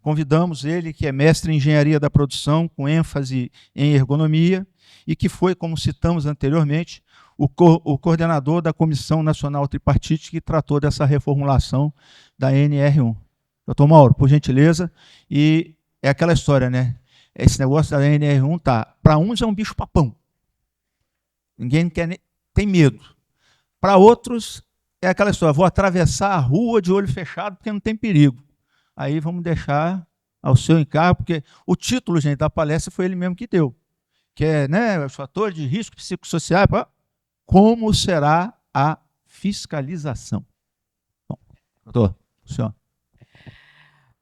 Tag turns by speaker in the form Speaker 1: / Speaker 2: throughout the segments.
Speaker 1: convidamos ele, que é mestre em engenharia da produção, com ênfase em ergonomia, e que foi, como citamos anteriormente, o coordenador da Comissão Nacional Tripartite que tratou dessa reformulação da NR1. Doutor Mauro, por gentileza, e é aquela história, né? Esse negócio da NR1 para uns é um bicho-papão. Ninguém tem medo. Para outros, é aquela história, vou atravessar a rua de olho fechado porque não tem perigo. Aí vamos deixar ao seu encargo, porque o título, gente, da palestra foi ele mesmo que deu, que é, né, os fatores de risco psicossociais, como será a fiscalização. Bom, doutor, o senhor.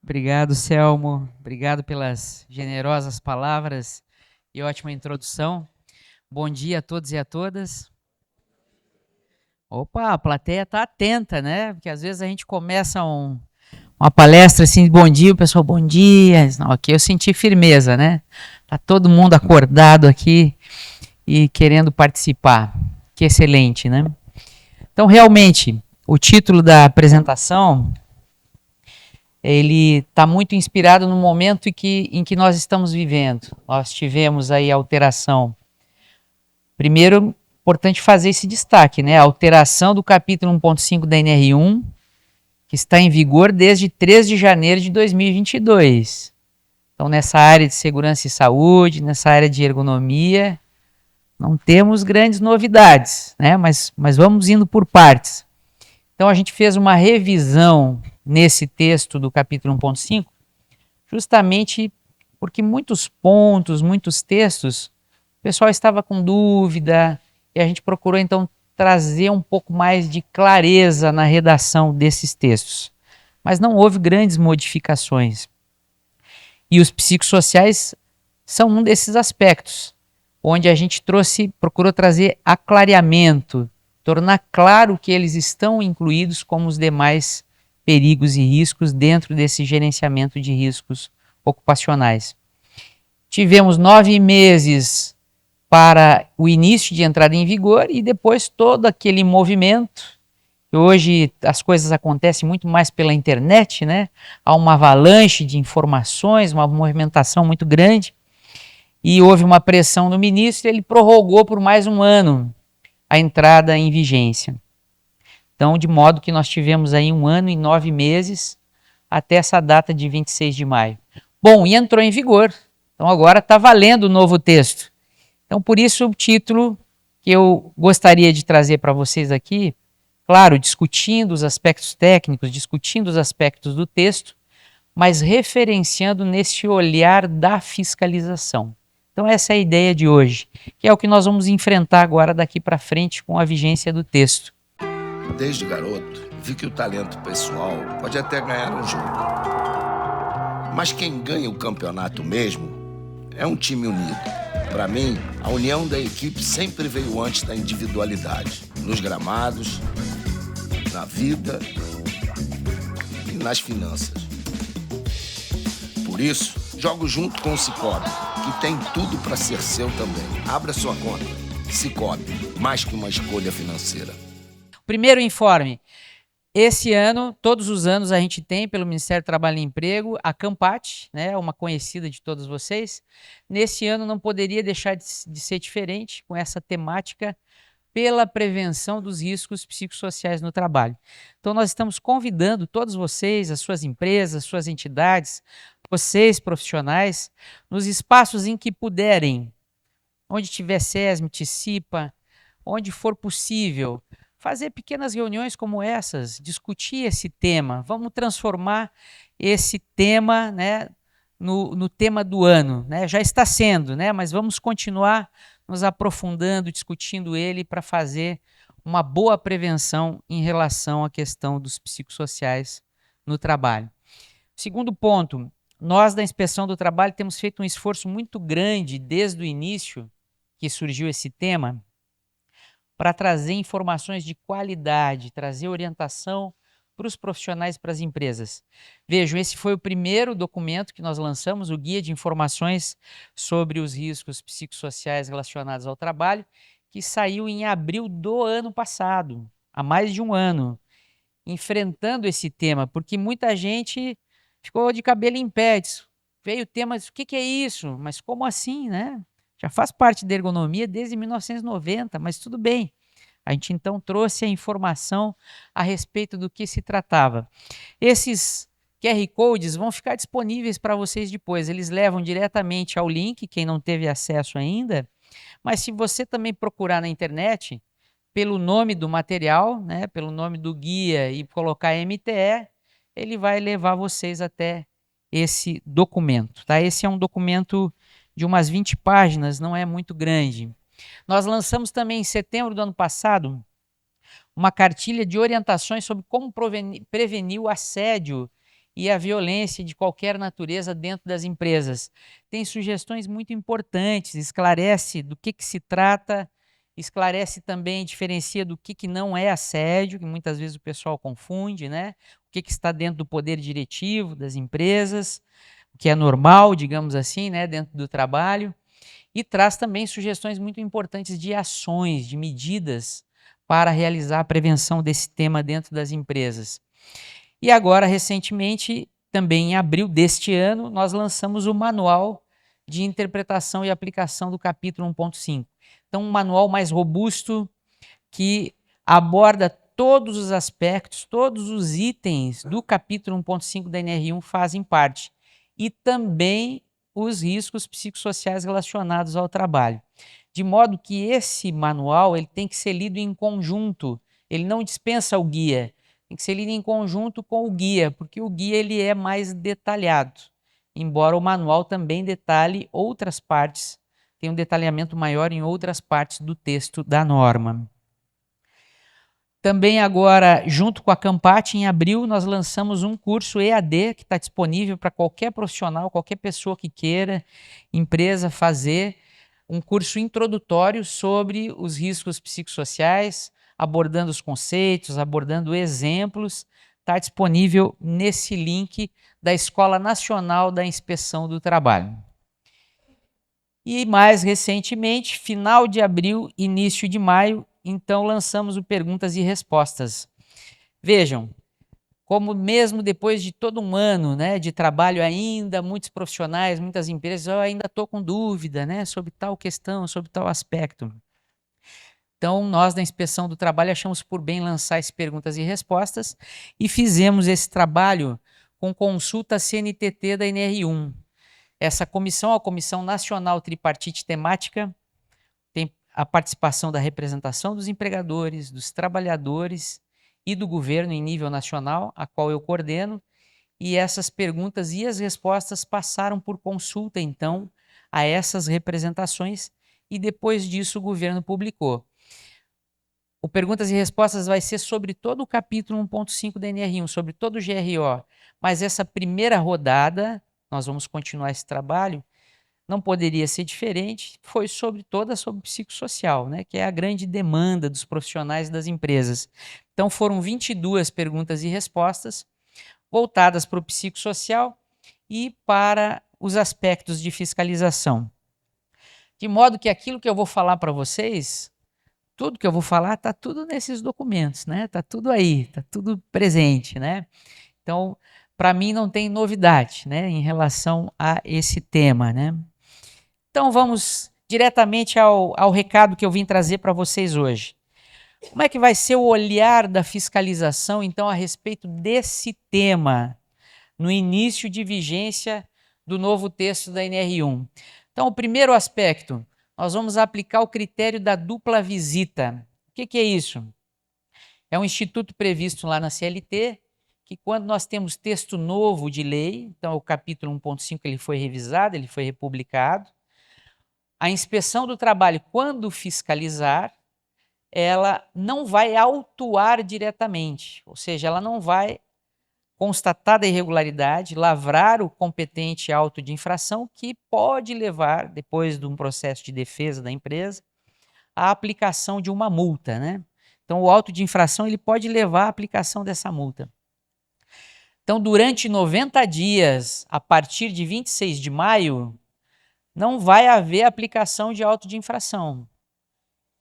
Speaker 2: Obrigado, Selmo. Obrigado pelas generosas palavras e ótima introdução. Bom dia a todos e a todas. Opa, a plateia está atenta, né? Porque às vezes a gente começa uma palestra assim, bom dia, o pessoal, bom dia. Não, aqui eu senti firmeza, né? Tá todo mundo acordado aqui e querendo participar. Que excelente, né? Então, realmente, o título da apresentação, ele está muito inspirado no momento em que nós estamos vivendo. Nós tivemos aí a alteração. Primeiro, importante fazer esse destaque, né? A alteração do capítulo 1.5 da NR1, que está em vigor desde 3 de janeiro de 2022. Então, nessa área de segurança e saúde, nessa área de ergonomia, não temos grandes novidades, né? Mas vamos indo por partes. Então, a gente fez uma revisão nesse texto do capítulo 1.5, justamente porque muitos pontos, muitos textos, o pessoal estava com dúvida, e a gente procurou, então, trazer um pouco mais de clareza na redação desses textos. Mas não houve grandes modificações. E os psicossociais são um desses aspectos, onde a gente procurou trazer aclareamento, tornar claro que eles estão incluídos como os demais perigos e riscos dentro desse gerenciamento de riscos ocupacionais. Tivemos 9 meses para o início de entrada em vigor e depois todo aquele movimento. Hoje as coisas acontecem muito mais pela internet, né? Há uma avalanche de informações, uma movimentação muito grande. E houve uma pressão no ministro e ele prorrogou por mais um ano a entrada em vigência. Então, de modo que nós tivemos aí 1 ano e 9 meses até essa data de 26 de maio. Bom, e entrou em vigor. Então, agora está valendo o novo texto. Então, por isso o título que eu gostaria de trazer para vocês aqui, claro, discutindo os aspectos técnicos, discutindo os aspectos do texto, mas referenciando nesse olhar da fiscalização. Então essa é a ideia de hoje, que é o que nós vamos enfrentar agora daqui para frente com a vigência do texto.
Speaker 3: Desde garoto, vi que o talento pessoal pode até ganhar um jogo. Mas quem ganha o campeonato mesmo é um time unido. Para mim, a união da equipe sempre veio antes da individualidade. Nos gramados, na vida e nas finanças. Por isso, jogo junto com o Sicoob, que tem tudo para ser seu também. Abra sua conta. Sicoob, mais que uma escolha financeira.
Speaker 2: Primeiro informe. Esse ano, todos os anos, a gente tem, pelo Ministério do Trabalho e Emprego, a Campat, né, uma conhecida de todos vocês. Nesse ano não poderia deixar de ser diferente com essa temática pela prevenção dos riscos psicossociais no trabalho. Então nós estamos convidando todos vocês, as suas empresas, suas entidades, vocês profissionais, nos espaços em que puderem, onde tiver SESM, TICIPA, onde for possível, fazer pequenas reuniões como essas, discutir esse tema. Vamos transformar esse tema, né, no tema do ano. Né? Já está sendo, né, mas vamos continuar nos aprofundando, discutindo ele para fazer uma boa prevenção em relação à questão dos psicossociais no trabalho. Segundo ponto, nós da Inspeção do Trabalho temos feito um esforço muito grande desde o início que surgiu esse tema para trazer informações de qualidade, trazer orientação para os profissionais e para as empresas. Vejam, esse foi o primeiro documento que nós lançamos, o Guia de Informações sobre os Riscos Psicossociais Relacionados ao Trabalho, que saiu em abril do ano passado, há mais de um ano, enfrentando esse tema, porque muita gente ficou de cabelo em pé. Veio o tema, o que é isso? Mas como assim, né? Já faz parte da ergonomia desde 1990, mas tudo bem. A gente então trouxe a informação a respeito do que se tratava. Esses QR Codes vão ficar disponíveis para vocês depois. Eles levam diretamente ao link, quem não teve acesso ainda. Mas se você também procurar na internet, pelo nome do material, né, pelo nome do guia e colocar MTE, ele vai levar vocês até esse documento. Tá? Esse é um documento de umas 20 páginas, não é muito grande. Nós lançamos também em setembro do ano passado uma cartilha de orientações sobre como prevenir o assédio e a violência de qualquer natureza dentro das empresas. Tem sugestões muito importantes, esclarece do que se trata, esclarece também, diferencia do que não é assédio, que muitas vezes o pessoal confunde, né? O que está dentro do poder diretivo das empresas, o que é normal, digamos assim, né, dentro do trabalho. E traz também sugestões muito importantes de ações, de medidas para realizar a prevenção desse tema dentro das empresas. E agora, recentemente, também em abril deste ano, nós lançamos o Manual de Interpretação e Aplicação do capítulo 1.5. Então, um manual mais robusto que aborda todos os aspectos, todos os itens do capítulo 1.5 da NR1 fazem parte. E também os riscos psicossociais relacionados ao trabalho. De modo que esse manual ele tem que ser lido em conjunto, ele não dispensa o guia, tem que ser lido em conjunto com o guia, porque o guia ele é mais detalhado, embora o manual também detalhe outras partes, tem um detalhamento maior em outras partes do texto da norma. Também agora, junto com a Campati, em abril, nós lançamos um curso EAD que está disponível para qualquer profissional, qualquer pessoa que queira, empresa, fazer um curso introdutório sobre os riscos psicossociais, abordando os conceitos, abordando exemplos. Está disponível nesse link da Escola Nacional da Inspeção do Trabalho. E mais recentemente, final de abril, início de maio, então lançamos o Perguntas e Respostas. Vejam, como mesmo depois de todo um ano, né, de trabalho ainda, muitos profissionais, muitas empresas, eu ainda estou com dúvida, né, sobre tal questão, sobre tal aspecto. Então, nós da Inspeção do Trabalho achamos por bem lançar esse Perguntas e Respostas e fizemos esse trabalho com consulta CNTT da NR1. Essa comissão, a Comissão Nacional Tripartite Temática, tem a participação da representação dos empregadores, dos trabalhadores e do governo em nível nacional, a qual eu coordeno, e essas perguntas e as respostas passaram por consulta, então, a essas representações, e depois disso o governo publicou. O Perguntas e Respostas vai ser sobre todo o capítulo 1.5 da NR1, sobre todo o GRO, mas essa primeira rodada, nós vamos continuar esse trabalho, não poderia ser diferente, foi sobre psicossocial, né, que é a grande demanda dos profissionais das empresas. Então foram 22 perguntas e respostas voltadas para o psicossocial e para os aspectos de fiscalização. De modo que aquilo que eu vou falar para vocês, tudo que eu vou falar está tudo nesses documentos, né? Está tudo aí, está tudo presente, né? Então, para mim não tem novidade, né, em relação a esse tema, né? Então vamos diretamente ao recado que eu vim trazer para vocês hoje. Como é que vai ser o olhar da fiscalização, então, a respeito desse tema, no início de vigência do novo texto da NR1? Então, o primeiro aspecto, nós vamos aplicar o critério da dupla visita. O que é isso? É um instituto previsto lá na CLT, que quando nós temos texto novo de lei, então o capítulo 1.5 ele foi revisado, ele foi republicado, a inspeção do trabalho, quando fiscalizar, ela não vai autuar diretamente, ou seja, ela não vai constatar a irregularidade, lavrar o competente auto de infração, que pode levar, depois de um processo de defesa da empresa, à aplicação de uma multa, né? Então, o auto de infração ele pode levar à aplicação dessa multa. Então, durante 90 dias, a partir de 26 de maio, não vai haver aplicação de auto de infração.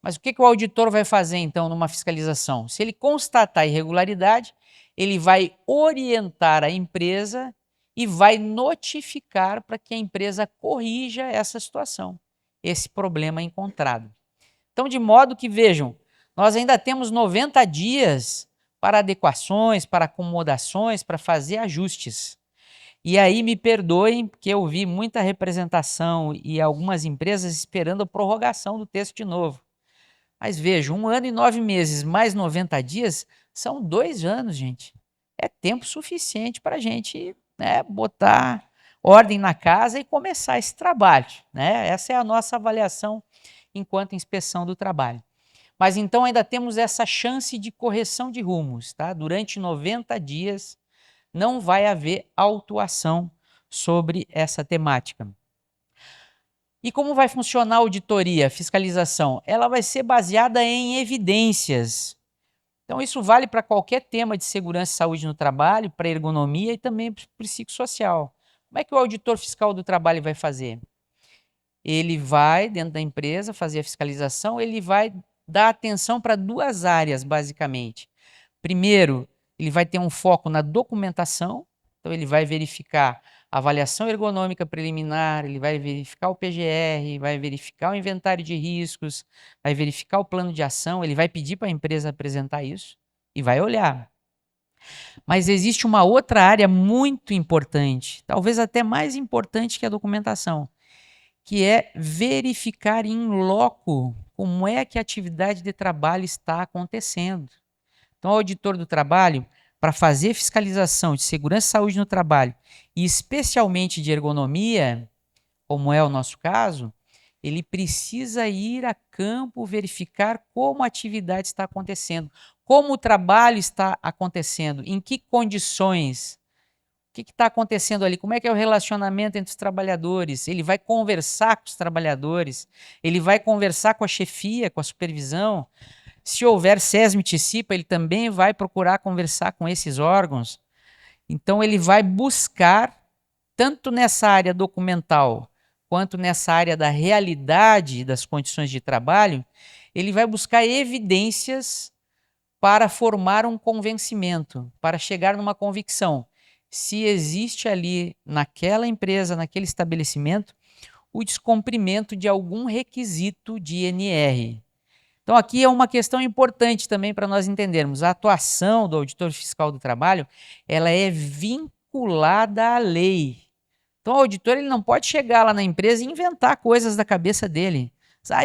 Speaker 2: Mas o que o auditor vai fazer, então, numa fiscalização? Se ele constatar irregularidade, ele vai orientar a empresa e vai notificar para que a empresa corrija essa situação, esse problema encontrado. Então, de modo que, vejam, nós ainda temos 90 dias para adequações, para acomodações, para fazer ajustes. E aí me perdoem, porque eu vi muita representação e algumas empresas esperando a prorrogação do texto de novo. Mas veja, 1 ano e 9 meses mais 90 dias são 2 anos, gente. É tempo suficiente para a gente, né, botar ordem na casa e começar esse trabalho, né? Essa é a nossa avaliação enquanto inspeção do trabalho. Mas então ainda temos essa chance de correção de rumos, tá? Durante 90 dias não vai haver autuação sobre essa temática. E como vai funcionar a auditoria, a fiscalização? Ela vai ser baseada em evidências. Então isso vale para qualquer tema de segurança e saúde no trabalho, para ergonomia e também para o psicossocial. Como é que o auditor fiscal do trabalho vai fazer? Ele vai, dentro da empresa, fazer a fiscalização, ele vai dar atenção para 2 áreas, basicamente. Primeiro, ele vai ter um foco na documentação, então ele vai verificar a avaliação ergonômica preliminar, ele vai verificar o PGR, vai verificar o inventário de riscos, vai verificar o plano de ação, ele vai pedir para a empresa apresentar isso e vai olhar. Mas existe uma outra área muito importante, talvez até mais importante que a documentação, que é verificar in loco como é que a atividade de trabalho está acontecendo. Então, o auditor do trabalho, para fazer fiscalização de segurança e saúde no trabalho, e especialmente de ergonomia, como é o nosso caso, ele precisa ir a campo verificar como a atividade está acontecendo, como o trabalho está acontecendo, em que condições, o que está acontecendo ali, como é que é o relacionamento entre os trabalhadores, ele vai conversar com os trabalhadores, ele vai conversar com a chefia, com a supervisão. Se houver SESMIT-CIPA, ele também vai procurar conversar com esses órgãos. Então, ele vai buscar, tanto nessa área documental, quanto nessa área da realidade das condições de trabalho, ele vai buscar evidências para formar um convencimento, para chegar numa convicção. Se existe ali, naquela empresa, naquele estabelecimento, o descumprimento de algum requisito de INR. Então, aqui é uma questão importante também para nós entendermos. A atuação do auditor fiscal do trabalho, ela é vinculada à lei. Então, o auditor ele não pode chegar lá na empresa e inventar coisas da cabeça dele.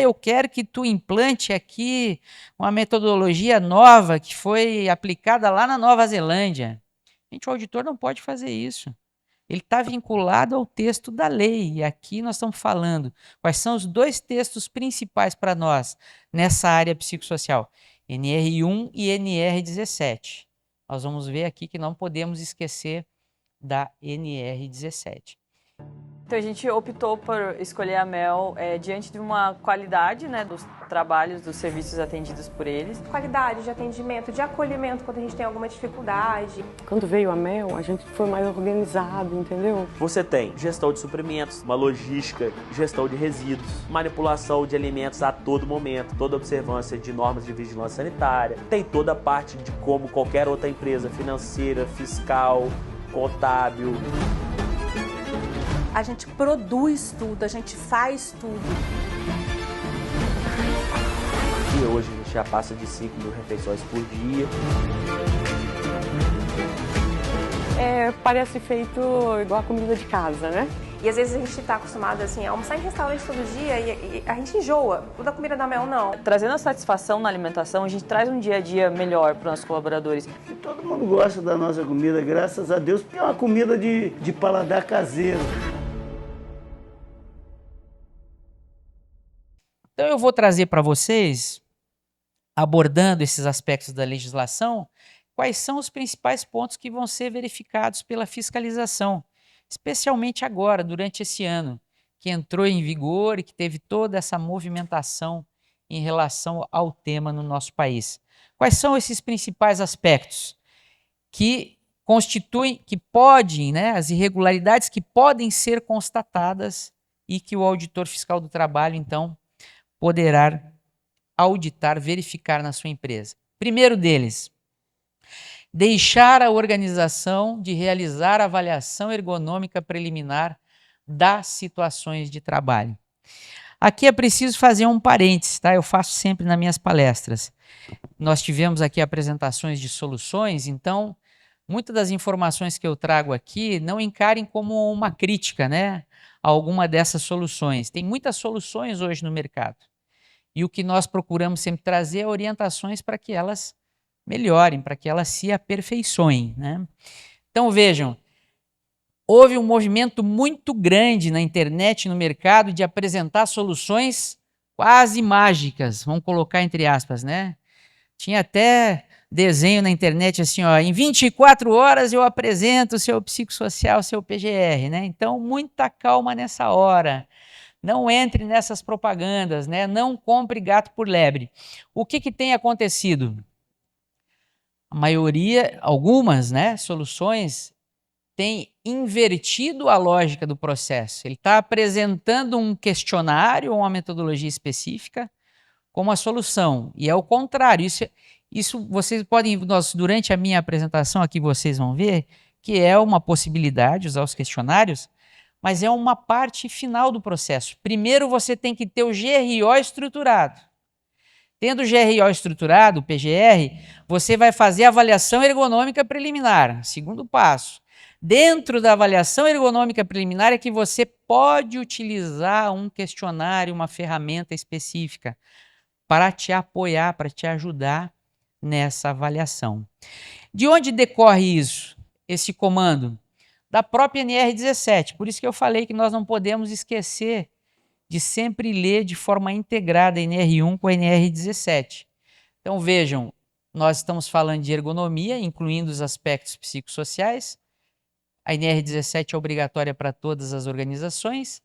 Speaker 2: Eu quero que tu implante aqui uma metodologia nova que foi aplicada lá na Nova Zelândia. Gente, o auditor não pode fazer isso. Ele está vinculado ao texto da lei. E aqui nós estamos falando quais são os 2 textos principais para nós nessa área psicossocial, NR1 e NR17. Nós vamos ver aqui que não podemos esquecer da NR17.
Speaker 4: Então a gente optou por escolher a Mel diante de uma qualidade, né, dos trabalhos, dos serviços atendidos por eles.
Speaker 5: Qualidade de atendimento, de acolhimento quando a gente tem alguma dificuldade.
Speaker 6: Quando veio a Mel, a gente foi mais organizado, entendeu?
Speaker 7: Você tem gestão de suprimentos, uma logística, gestão de resíduos, manipulação de alimentos a todo momento, toda observância de normas de vigilância sanitária. Tem toda a parte de como qualquer outra empresa financeira, fiscal, contábil.
Speaker 5: A gente produz tudo, a gente faz tudo.
Speaker 7: E hoje a gente já passa de 5.000 refeições por dia.
Speaker 6: Parece feito igual a comida de casa, né?
Speaker 5: E às vezes a gente está acostumado assim, a almoçar em restaurante todo dia e a gente enjoa. O da comida da Mel, não.
Speaker 4: Trazendo a satisfação na alimentação, a gente traz um dia a dia melhor para os nossos colaboradores.
Speaker 8: E todo mundo gosta da nossa comida, graças a Deus, porque é uma comida de paladar caseiro.
Speaker 2: Então eu vou trazer para vocês, abordando esses aspectos da legislação, quais são os principais pontos que vão ser verificados pela fiscalização, especialmente agora, durante esse ano, que entrou em vigor e que teve toda essa movimentação em relação ao tema no nosso país. Quais são esses principais aspectos que constituem, que podem, né, as irregularidades que podem ser constatadas e que o auditor fiscal do trabalho, então, poderá auditar, verificar na sua empresa? Primeiro deles, deixar a organização de realizar a avaliação ergonômica preliminar das situações de trabalho. Aqui é preciso fazer um parênteses, tá? Eu faço sempre nas minhas palestras. Nós tivemos aqui apresentações de soluções, então muitas das informações que eu trago aqui não encarem como uma crítica, né, a alguma dessas soluções. Tem muitas soluções hoje no mercado. E o que nós procuramos sempre trazer é orientações para que elas melhorem, para que elas se aperfeiçoem, né? Então vejam, houve um movimento muito grande na internet, no mercado, de apresentar soluções quase mágicas, vamos colocar entre aspas, né? Tinha até desenho na internet assim, ó, em 24 horas eu apresento o seu psicossocial, o seu PGR, né? Então, muita calma nessa hora. Não entre nessas propagandas, né? Não compre gato por lebre. O que tem acontecido? A maioria, algumas, né, soluções tem invertido a lógica do processo. Ele está apresentando um questionário ou uma metodologia específica como a solução. E é o contrário. Isso vocês podem, durante a minha apresentação aqui, vocês vão ver que é uma possibilidade usar os questionários, mas é uma parte final do processo. Primeiro você tem que ter o GRO estruturado. Tendo o GRO estruturado, o PGR, você vai fazer a avaliação ergonômica preliminar. Segundo passo. Dentro da avaliação ergonômica preliminar é que você pode utilizar um questionário, uma ferramenta específica para te apoiar, para te ajudar nessa avaliação. De onde decorre isso, esse comando? Da própria NR17. Por isso que eu falei que nós não podemos esquecer de sempre ler de forma integrada a NR1 com a NR17. Então vejam, nós estamos falando de ergonomia, incluindo os aspectos psicossociais. A NR17 é obrigatória para todas as organizações.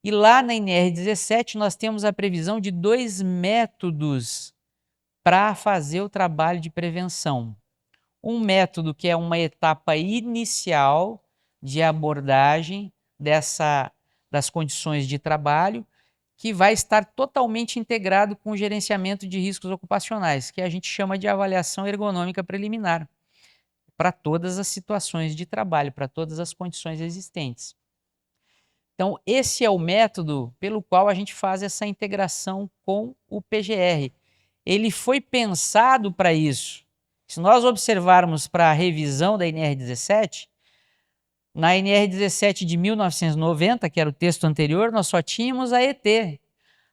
Speaker 2: E lá na NR17 nós temos a previsão de 2 métodos para fazer o trabalho de prevenção. Um método que é uma etapa inicial de abordagem das condições de trabalho, que vai estar totalmente integrado com o gerenciamento de riscos ocupacionais, que a gente chama de avaliação ergonômica preliminar, para todas as situações de trabalho, para todas as condições existentes. Então, esse é o método pelo qual a gente faz essa integração com o PGR. Ele foi pensado para isso. Se nós observarmos para a revisão da NR17, na NR17 de 1990, que era o texto anterior, nós só tínhamos a ET.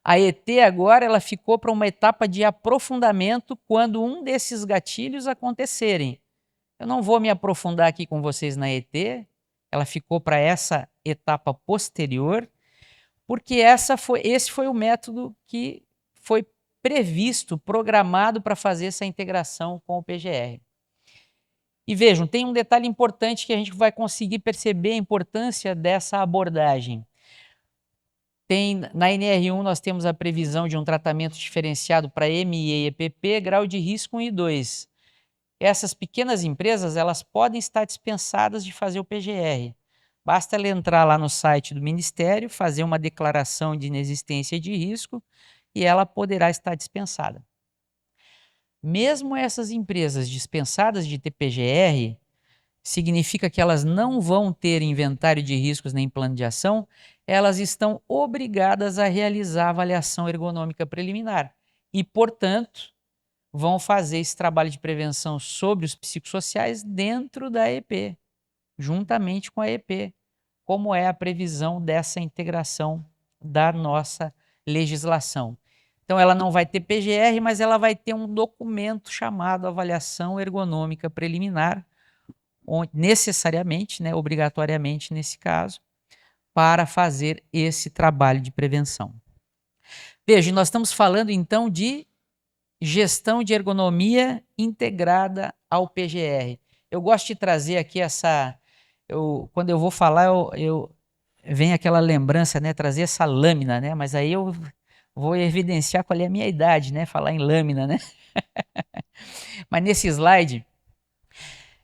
Speaker 2: A ET agora ela ficou para uma etapa de aprofundamento quando um desses gatilhos acontecerem. Eu não vou me aprofundar aqui com vocês na ET, ela ficou para essa etapa posterior, porque esse foi o método que foi previsto, programado para fazer essa integração com o PGR. E vejam, tem um detalhe importante que a gente vai conseguir perceber a importância dessa abordagem. Na NR1 nós temos a previsão de um tratamento diferenciado para ME e EPP, grau de risco 1 e 2. Essas pequenas empresas elas podem estar dispensadas de fazer o PGR. Basta ela entrar lá no site do Ministério, fazer uma declaração de inexistência de risco e ela poderá estar dispensada. Mesmo essas empresas dispensadas de ter PGR, significa que elas não vão ter inventário de riscos nem plano de ação, elas estão obrigadas a realizar a avaliação ergonômica preliminar e, portanto, vão fazer esse trabalho de prevenção sobre os psicossociais dentro da EP, juntamente com a EP, como é a previsão dessa integração da nossa legislação. Então, ela não vai ter PGR, mas ela vai ter um documento chamado Avaliação Ergonômica Preliminar, onde, necessariamente, né, obrigatoriamente nesse caso, para fazer esse trabalho de prevenção. Veja, nós estamos falando então de gestão de ergonomia integrada ao PGR. Eu gosto de trazer aqui quando eu vou falar, vem aquela lembrança, né, trazer essa lâmina, né, mas aí eu vou evidenciar qual é a minha idade, né, falar em lâmina, né. Mas nesse slide,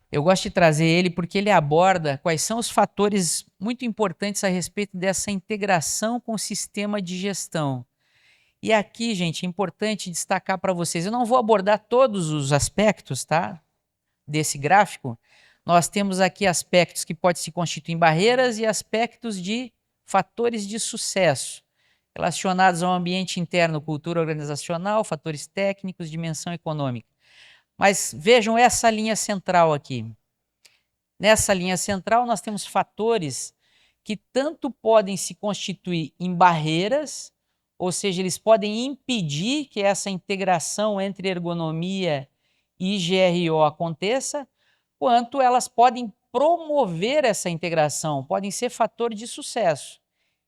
Speaker 2: eu gosto de trazer ele porque ele aborda quais são os fatores muito importantes a respeito dessa integração com o sistema de gestão. E aqui, gente, é importante destacar para vocês, eu não vou abordar todos os aspectos, tá? desse gráfico, nós temos aqui aspectos que podem se constituir em barreiras e aspectos de fatores de sucesso, relacionados ao ambiente interno, cultura organizacional, fatores técnicos, dimensão econômica. Mas vejam essa linha central aqui. Nessa linha central, nós temos fatores que tanto podem se constituir em barreiras, ou seja, eles podem impedir que essa integração entre ergonomia e GRO aconteça, quanto elas podem promover essa integração, podem ser fator de sucesso.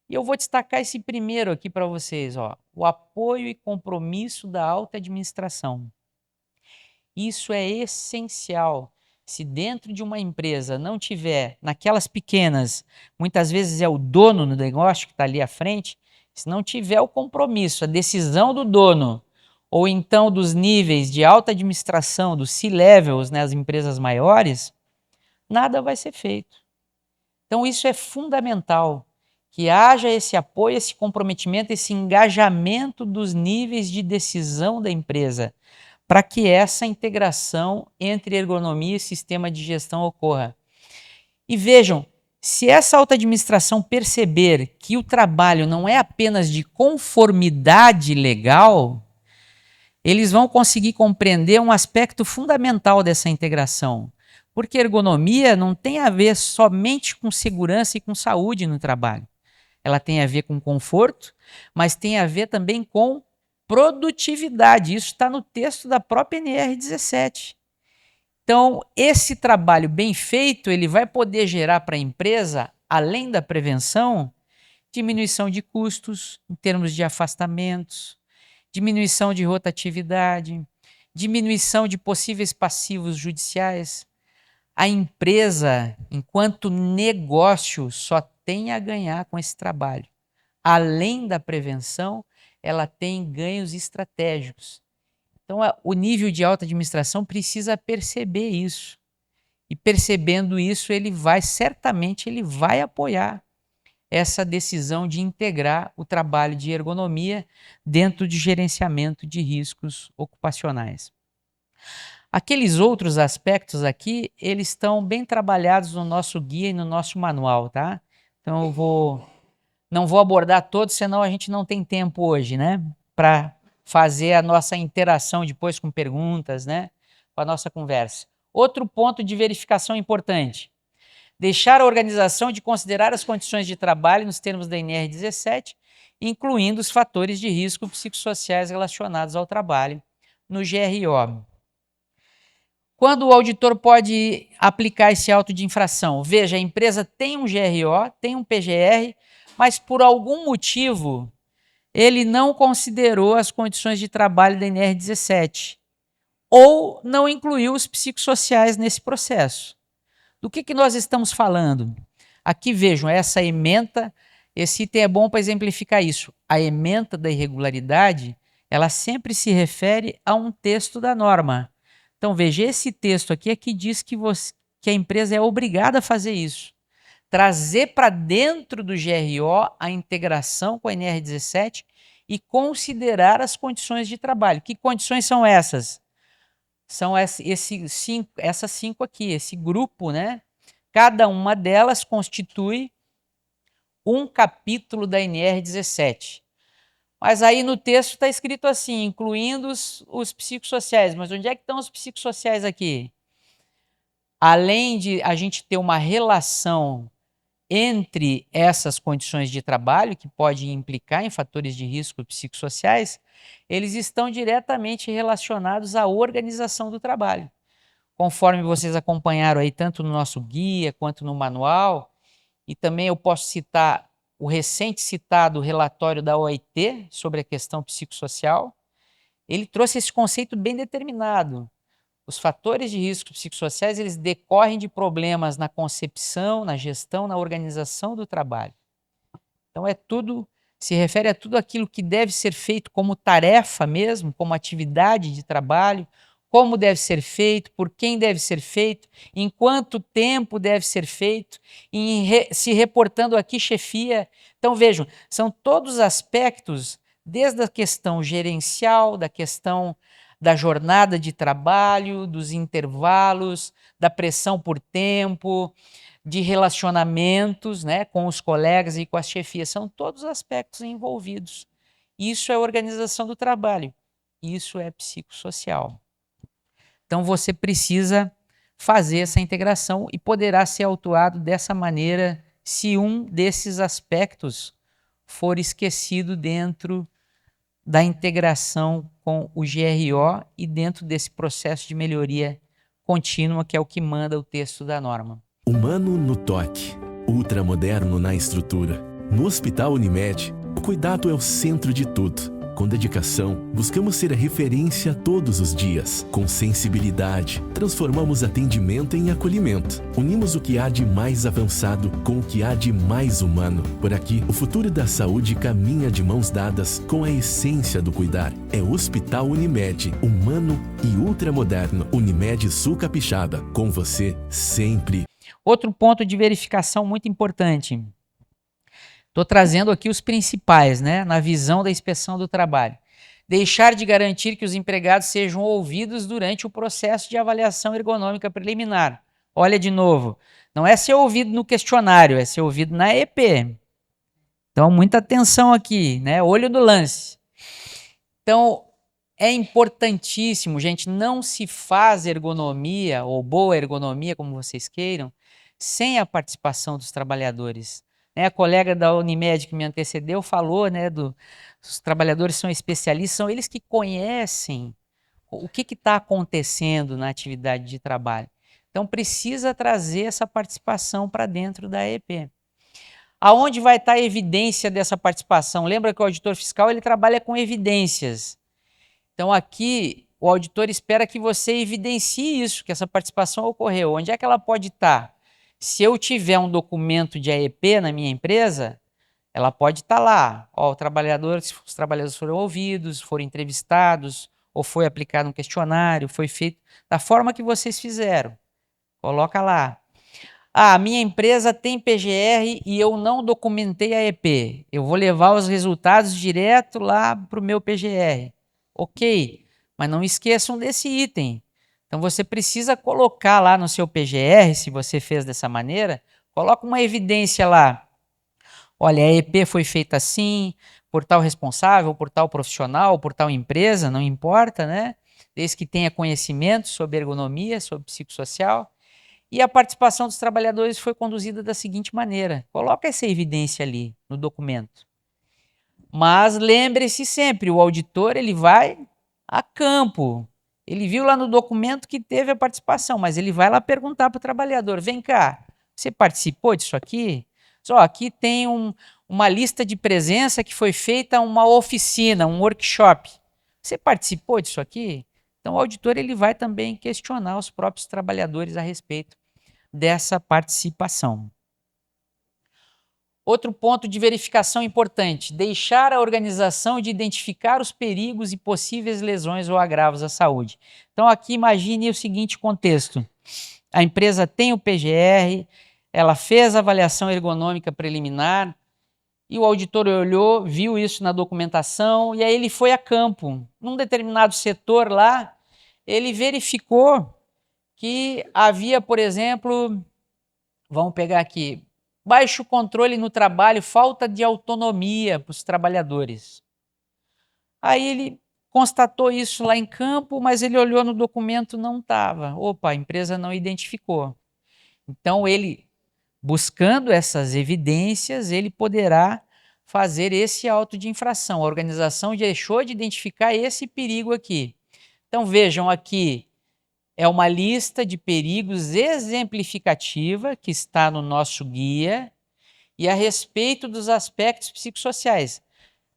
Speaker 2: E eu vou destacar esse primeiro aqui para vocês, ó, o apoio e compromisso da alta administração. Isso é essencial. Se dentro de uma empresa não tiver, naquelas pequenas, muitas vezes é o dono do negócio que está ali à frente, se não tiver o compromisso, a decisão do dono, ou então dos níveis de alta administração, dos C-levels, né, as empresas maiores, nada vai ser feito. Então isso é fundamental, que haja esse apoio, esse comprometimento, esse engajamento dos níveis de decisão da empresa, para que essa integração entre ergonomia e sistema de gestão ocorra. E vejam, se essa alta administração perceber que o trabalho não é apenas de conformidade legal, eles vão conseguir compreender um aspecto fundamental dessa integração. Porque ergonomia não tem a ver somente com segurança e com saúde no trabalho. Ela tem a ver com conforto, mas tem a ver também com produtividade. Isso está no texto da própria NR17. Então, esse trabalho bem feito, ele vai poder gerar para a empresa, além da prevenção, diminuição de custos em termos de afastamentos, diminuição de rotatividade, diminuição de possíveis passivos judiciais. A empresa, enquanto negócio, só tem a ganhar com esse trabalho. Além da prevenção, ela tem ganhos estratégicos. Então, o nível de alta administração precisa perceber isso. E percebendo isso, certamente ele vai apoiar essa decisão de integrar o trabalho de ergonomia dentro de gerenciamento de riscos ocupacionais. Aqueles outros aspectos aqui, eles estão bem trabalhados no nosso guia e no nosso manual, tá? Então eu não vou abordar todos, senão a gente não tem tempo hoje, né? Para fazer a nossa interação depois com perguntas, né? Com a nossa conversa. Outro ponto de verificação importante. Deixar a organização de considerar as condições de trabalho nos termos da NR17, incluindo os fatores de risco psicossociais relacionados ao trabalho no GRO. Quando o auditor pode aplicar esse auto de infração? Veja, a empresa tem um GRO, tem um PGR, mas por algum motivo ele não considerou as condições de trabalho da NR17 ou não incluiu os psicossociais nesse processo. Do que nós estamos falando? Aqui vejam, essa ementa, esse item é bom para exemplificar isso. A ementa da irregularidade, ela sempre se refere a um texto da norma. Então veja, esse texto aqui é que diz que a empresa é obrigada a fazer isso. Trazer para dentro do GRO a integração com a NR17 e considerar as condições de trabalho. Que condições são essas? São essas cinco aqui, esse grupo, né? Cada uma delas constitui um capítulo da NR17. Mas aí no texto está escrito assim, incluindo os psicossociais. Mas onde é que estão os psicossociais aqui? Além de a gente ter uma relação entre essas condições de trabalho, que pode implicar em fatores de risco psicossociais, eles estão diretamente relacionados à organização do trabalho. Conforme vocês acompanharam aí, tanto no nosso guia quanto no manual, e também eu posso citar o recente citado relatório da OIT sobre a questão psicossocial, ele trouxe esse conceito bem determinado. Os fatores de risco psicossociais, eles decorrem de problemas na concepção, na gestão, na organização do trabalho. Então se refere a tudo aquilo que deve ser feito como tarefa mesmo, como atividade de trabalho, como deve ser feito, por quem deve ser feito, em quanto tempo deve ser feito, se reportando aqui chefia. Então vejam, são todos aspectos, desde a questão gerencial, da questão da jornada de trabalho, dos intervalos, da pressão por tempo, de relacionamentos, né, com os colegas e com as chefias. São todos aspectos envolvidos. Isso é organização do trabalho. Isso é psicossocial. Então você precisa fazer essa integração e poderá ser autuado dessa maneira se um desses aspectos for esquecido dentro da integração com o GRO e dentro desse processo de melhoria contínua, que é o que manda o texto da norma.
Speaker 9: Humano no toque, ultramoderno na estrutura. No Hospital Unimed, o cuidado é o centro de tudo. Com dedicação, buscamos ser a referência todos os dias. Com sensibilidade, transformamos atendimento em acolhimento. Unimos o que há de mais avançado com o que há de mais humano. Por aqui, o futuro da saúde caminha de mãos dadas com a essência do cuidar. É Hospital Unimed, humano e ultramoderno. Unimed Sul Capixaba, com você sempre.
Speaker 2: Outro ponto de verificação muito importante. Estou trazendo aqui os principais, né, na visão da inspeção do trabalho. Deixar de garantir que os empregados sejam ouvidos durante o processo de avaliação ergonômica preliminar. Olha de novo, não é ser ouvido no questionário, é ser ouvido na EP. Então, muita atenção aqui, né, olho no lance. Então, é importantíssimo, gente, não se faz ergonomia, ou boa ergonomia, como vocês queiram, sem a participação dos trabalhadores. A colega da Unimed que me antecedeu falou, né, os trabalhadores são especialistas, são eles que conhecem o que está acontecendo na atividade de trabalho. Então precisa trazer essa participação para dentro da EP. Aonde vai estar a evidência dessa participação? Lembra que o auditor fiscal ele trabalha com evidências. Então aqui o auditor espera que você evidencie isso, que essa participação ocorreu. Onde é que ela pode estar? Se eu tiver um documento de AEP na minha empresa, ela pode estar lá. Ó, os trabalhadores foram ouvidos, foram entrevistados, ou foi aplicado um questionário, foi feito da forma que vocês fizeram. Coloca lá. Ah, minha empresa tem PGR e eu não documentei a AEP. Eu vou levar os resultados direto lá para o meu PGR. Ok, mas não esqueçam desse item. Então você precisa colocar lá no seu PGR, se você fez dessa maneira, coloca uma evidência lá. Olha, a EP foi feita assim, por tal responsável, por tal profissional, por tal empresa, não importa, né? Desde que tenha conhecimento sobre ergonomia, sobre psicossocial. E a participação dos trabalhadores foi conduzida da seguinte maneira. Coloca essa evidência ali no documento. Mas lembre-se sempre, o auditor ele vai a campo. Ele viu lá no documento que teve a participação, mas ele vai lá perguntar para o trabalhador, vem cá, você participou disso aqui? Só aqui tem uma lista de presença que foi feita uma oficina, um workshop. Você participou disso aqui? Então o auditor ele vai também questionar os próprios trabalhadores a respeito dessa participação. Outro ponto de verificação importante, deixar a organização de identificar os perigos e possíveis lesões ou agravos à saúde. Então aqui imagine o seguinte contexto, a empresa tem o PGR, ela fez a avaliação ergonômica preliminar e o auditor olhou, viu isso na documentação e aí ele foi a campo. Num determinado setor lá, ele verificou que havia, por exemplo, vamos pegar aqui, baixo controle no trabalho, falta de autonomia para os trabalhadores. Aí ele constatou isso lá em campo, mas ele olhou no documento, não estava. Opa, a empresa não identificou. Então ele, buscando essas evidências, ele poderá fazer esse auto de infração. A organização deixou de identificar esse perigo aqui. Então vejam aqui, é uma lista de perigos exemplificativa que está no nosso guia e a respeito dos aspectos psicossociais.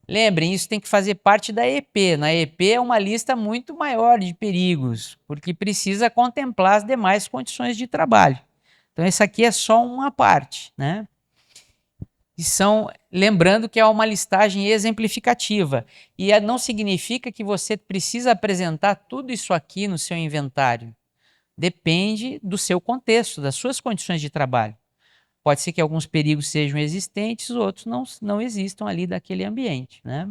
Speaker 2: Lembrem, isso tem que fazer parte da EP. Na EP é uma lista muito maior de perigos, porque precisa contemplar as demais condições de trabalho. Então, isso aqui é só uma parte, né? E lembrando que é uma listagem exemplificativa. E não significa que você precisa apresentar tudo isso aqui no seu inventário. Depende do seu contexto, das suas condições de trabalho. Pode ser que alguns perigos sejam existentes, outros não existam ali daquele ambiente, né?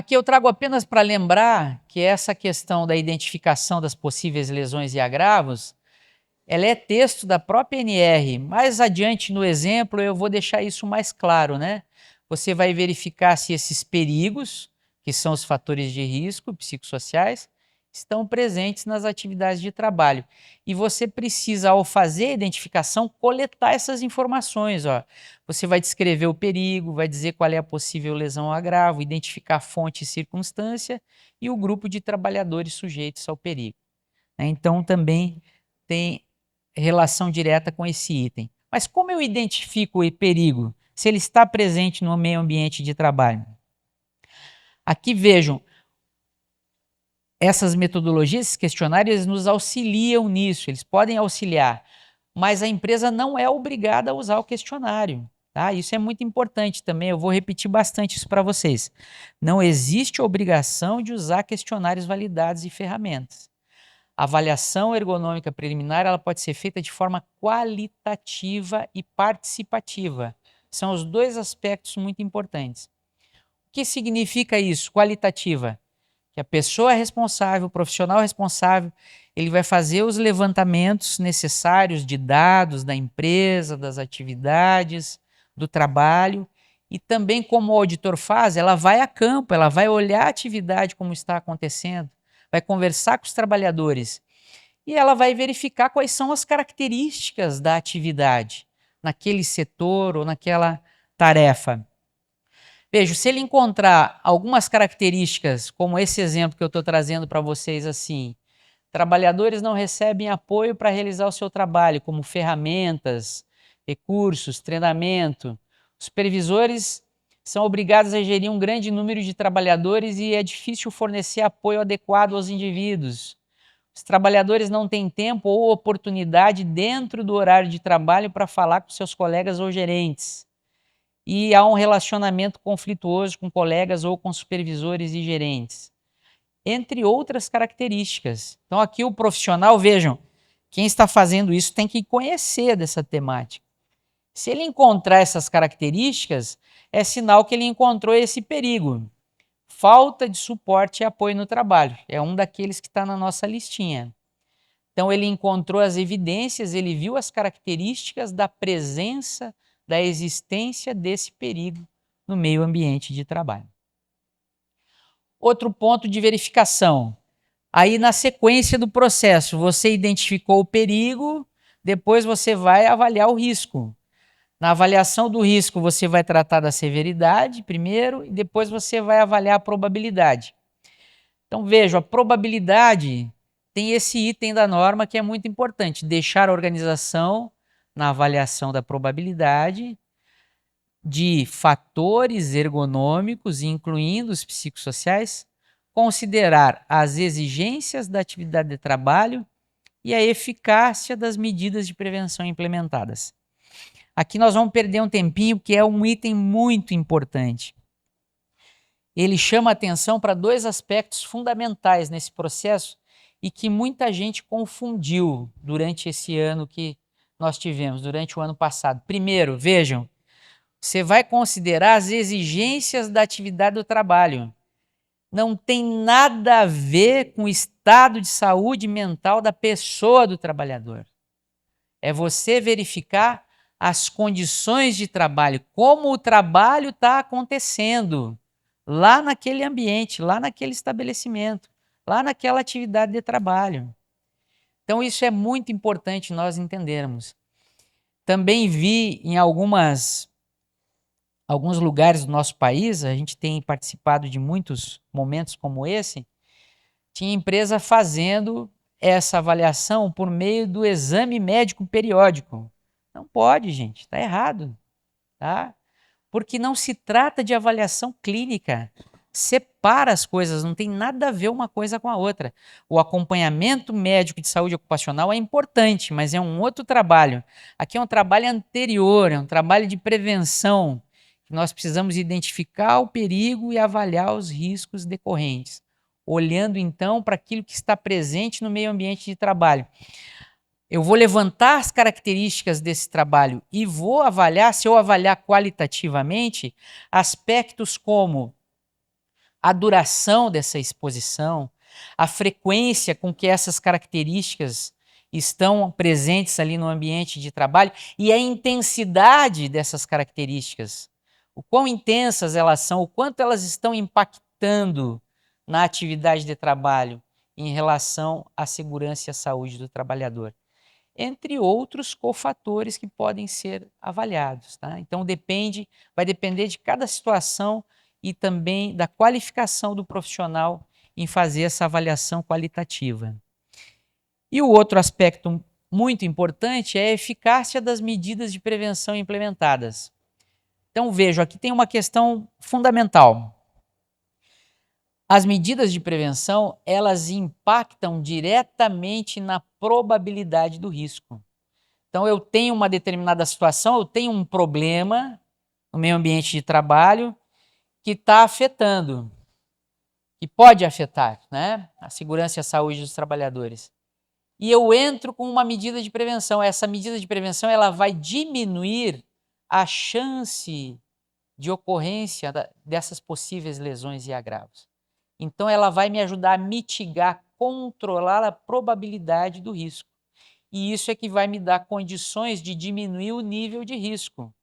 Speaker 2: Aqui eu trago apenas para lembrar que essa questão da identificação das possíveis lesões e agravos, ela é texto da própria NR. Mais adiante no exemplo eu vou deixar isso mais claro, né? Você vai verificar se esses perigos, que são os fatores de risco psicossociais, estão presentes nas atividades de trabalho. E você precisa, ao fazer a identificação, coletar essas informações. Ó. Você vai descrever o perigo, vai dizer qual é a possível lesão ou agravo, identificar fonte e circunstância e o grupo de trabalhadores sujeitos ao perigo. Então, também tem relação direta com esse item. Mas como eu identifico o perigo, se ele está presente no meio ambiente de trabalho? Aqui vejam, essas metodologias, esses questionários, nos auxiliam nisso, eles podem auxiliar, mas a empresa não é obrigada a usar o questionário. Tá? Isso é muito importante também, eu vou repetir bastante isso para vocês. Não existe obrigação de usar questionários validados e ferramentas. A avaliação ergonômica preliminar ela pode ser feita de forma qualitativa e participativa. São os dois aspectos muito importantes. O que significa isso, qualitativa? Que a pessoa responsável, o profissional responsável, ele vai fazer os levantamentos necessários de dados da empresa, das atividades, do trabalho, e também como o auditor faz, ela vai a campo, ela vai olhar a atividade como está acontecendo, vai conversar com os trabalhadores e ela vai verificar quais são as características da atividade naquele setor ou naquela tarefa. Veja, se ele encontrar algumas características, como esse exemplo que eu estou trazendo para vocês assim, trabalhadores não recebem apoio para realizar o seu trabalho, como ferramentas, recursos, treinamento. Os supervisores são obrigados a gerir um grande número de trabalhadores e é difícil fornecer apoio adequado aos indivíduos. Os trabalhadores não têm tempo ou oportunidade dentro do horário de trabalho para falar com seus colegas ou gerentes. E há um relacionamento conflituoso com colegas ou com supervisores e gerentes, entre outras características. Então aqui o profissional, vejam, quem está fazendo isso tem que conhecer dessa temática. Se ele encontrar essas características, é sinal que ele encontrou esse perigo. Falta de suporte e apoio no trabalho. É um daqueles que está na nossa listinha. Então ele encontrou as evidências, ele viu as características da presença, da existência desse perigo no meio ambiente de trabalho. Outro ponto de verificação. Aí na sequência do processo, você identificou o perigo, depois você vai avaliar o risco. Na avaliação do risco, você vai tratar da severidade primeiro e depois você vai avaliar a probabilidade. Então veja, a probabilidade tem esse item da norma que é muito importante, deixar a organização na avaliação da probabilidade de fatores ergonômicos, incluindo os psicossociais, considerar as exigências da atividade de trabalho e a eficácia das medidas de prevenção implementadas. Aqui nós vamos perder um tempinho, porque é um item muito importante. Ele chama atenção para dois aspectos fundamentais nesse processo e que muita gente confundiu durante esse ano que nós tivemos, durante o ano passado. Primeiro, vejam, você vai considerar as exigências da atividade do trabalho. Não tem nada a ver com o estado de saúde mental da pessoa do trabalhador. É você verificar as condições de trabalho, como o trabalho está acontecendo lá naquele ambiente, lá naquele estabelecimento, lá naquela atividade de trabalho. Então isso é muito importante nós entendermos. Também vi em alguns lugares do nosso país, a gente tem participado de muitos momentos como esse, tinha empresa fazendo essa avaliação por meio do exame médico periódico. Não pode, gente, está errado, tá? Porque não se trata de avaliação clínica. Separa as coisas, não tem nada a ver uma coisa com a outra. O acompanhamento médico de saúde ocupacional é importante, mas é um outro trabalho. Aqui é um trabalho anterior, é um trabalho de prevenção. Nós precisamos identificar o perigo e avaliar os riscos decorrentes, olhando então para aquilo que está presente no meio ambiente de trabalho. Eu vou levantar as características desse trabalho e vou avaliar, se eu avaliar qualitativamente, aspectos como a duração dessa exposição, a frequência com que essas características estão presentes ali no ambiente de trabalho e a intensidade dessas características, o quão intensas elas são, o quanto elas estão impactando na atividade de trabalho em relação à segurança e à saúde do trabalhador, entre outros cofatores que podem ser avaliados, tá? Então vai depender de cada situação e também da qualificação do profissional em fazer essa avaliação qualitativa. E o outro aspecto muito importante é a eficácia das medidas de prevenção implementadas. Então vejo, aqui tem uma questão fundamental. As medidas de prevenção, elas impactam diretamente na probabilidade do risco. Então eu tenho uma determinada situação, eu tenho um problema no meu ambiente de trabalho que está afetando, que pode afetar, né, a segurança e a saúde dos trabalhadores. E eu entro com uma medida de prevenção. Essa medida de prevenção ela vai diminuir a chance de ocorrência dessas possíveis lesões e agravos. Então, ela vai me ajudar a mitigar, controlar a probabilidade do risco. E isso é que vai me dar condições de diminuir o nível de risco.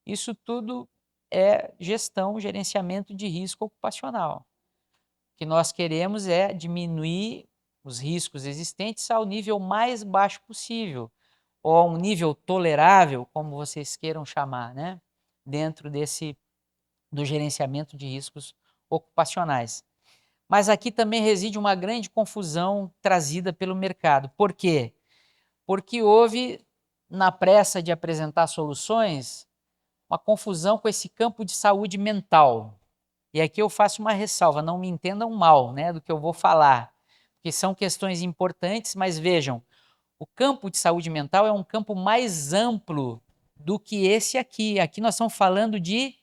Speaker 2: Isso tudo é gestão, gerenciamento de risco ocupacional. O que nós queremos é diminuir os riscos existentes ao nível mais baixo possível, ou a um nível tolerável, como vocês queiram chamar, né? Dentro do gerenciamento de riscos ocupacionais. Mas aqui também reside uma grande confusão trazida pelo mercado. Por quê? Porque houve, na pressa de apresentar soluções, uma confusão com esse campo de saúde mental. E aqui eu faço uma ressalva, não me entendam mal, né, do que eu vou falar, porque são questões importantes, mas vejam, o campo de saúde mental é um campo mais amplo do que esse aqui. Aqui nós estamos falando de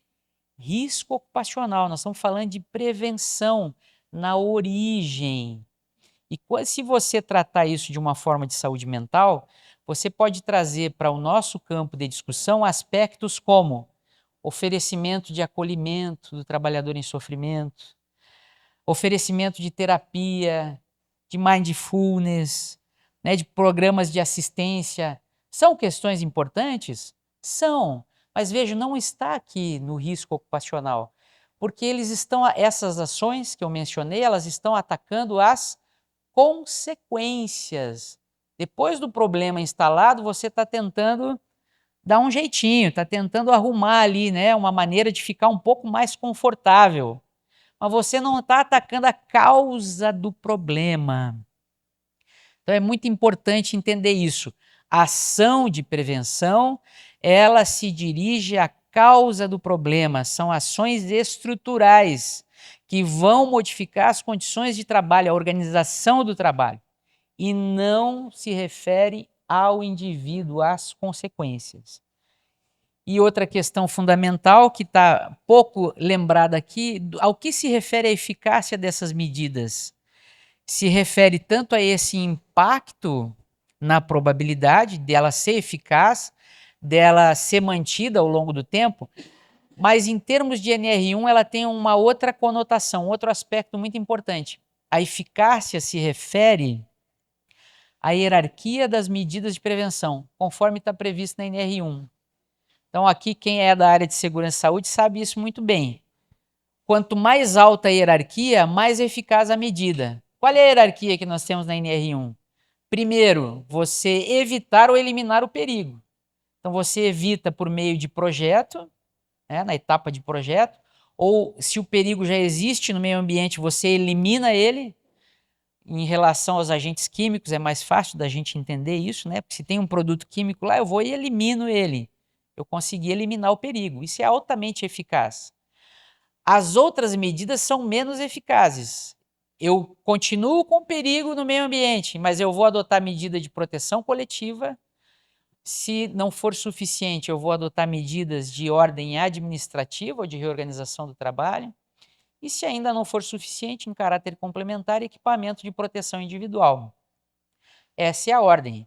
Speaker 2: risco ocupacional, nós estamos falando de prevenção na origem. E se você tratar isso de uma forma de saúde mental, você pode trazer para o nosso campo de discussão aspectos como oferecimento de acolhimento do trabalhador em sofrimento, oferecimento de terapia, de mindfulness, né, de programas de assistência. São questões importantes? São, mas veja, não está aqui no risco ocupacional, porque essas ações que eu mencionei, elas estão atacando as consequências. Depois do problema instalado, você está tentando dar um jeitinho, está tentando arrumar ali, né, uma maneira de ficar um pouco mais confortável. Mas você não está atacando a causa do problema. Então é muito importante entender isso. A ação de prevenção, ela se dirige à causa do problema, são ações estruturais que vão modificar as condições de trabalho, a organização do trabalho, e não se refere ao indivíduo, às consequências. E outra questão fundamental que está pouco lembrada aqui, ao que se refere a eficácia dessas medidas? Se refere tanto a esse impacto na probabilidade dela ser eficaz, dela ser mantida ao longo do tempo, mas em termos de NR1 ela tem uma outra conotação, outro aspecto muito importante. A eficácia se refere à hierarquia das medidas de prevenção, conforme está previsto na NR1. Então aqui quem é da área de segurança e saúde sabe isso muito bem. Quanto mais alta a hierarquia, mais eficaz a medida. Qual é a hierarquia que nós temos na NR1? Primeiro, você evitar ou eliminar o perigo. Então você evita por meio de projeto, né, na etapa de projeto, ou se o perigo já existe no meio ambiente, você elimina ele. Em relação aos agentes químicos, é mais fácil da gente entender isso, né? Porque se tem um produto químico lá, eu vou e elimino ele. Eu consegui eliminar o perigo. Isso é altamente eficaz. As outras medidas são menos eficazes. Eu continuo com perigo no meio ambiente, mas eu vou adotar medida de proteção coletiva. Se não for suficiente, eu vou adotar medidas de ordem administrativa ou de reorganização do trabalho. E se ainda não for suficiente, em caráter complementar, equipamento de proteção individual. Essa é a ordem.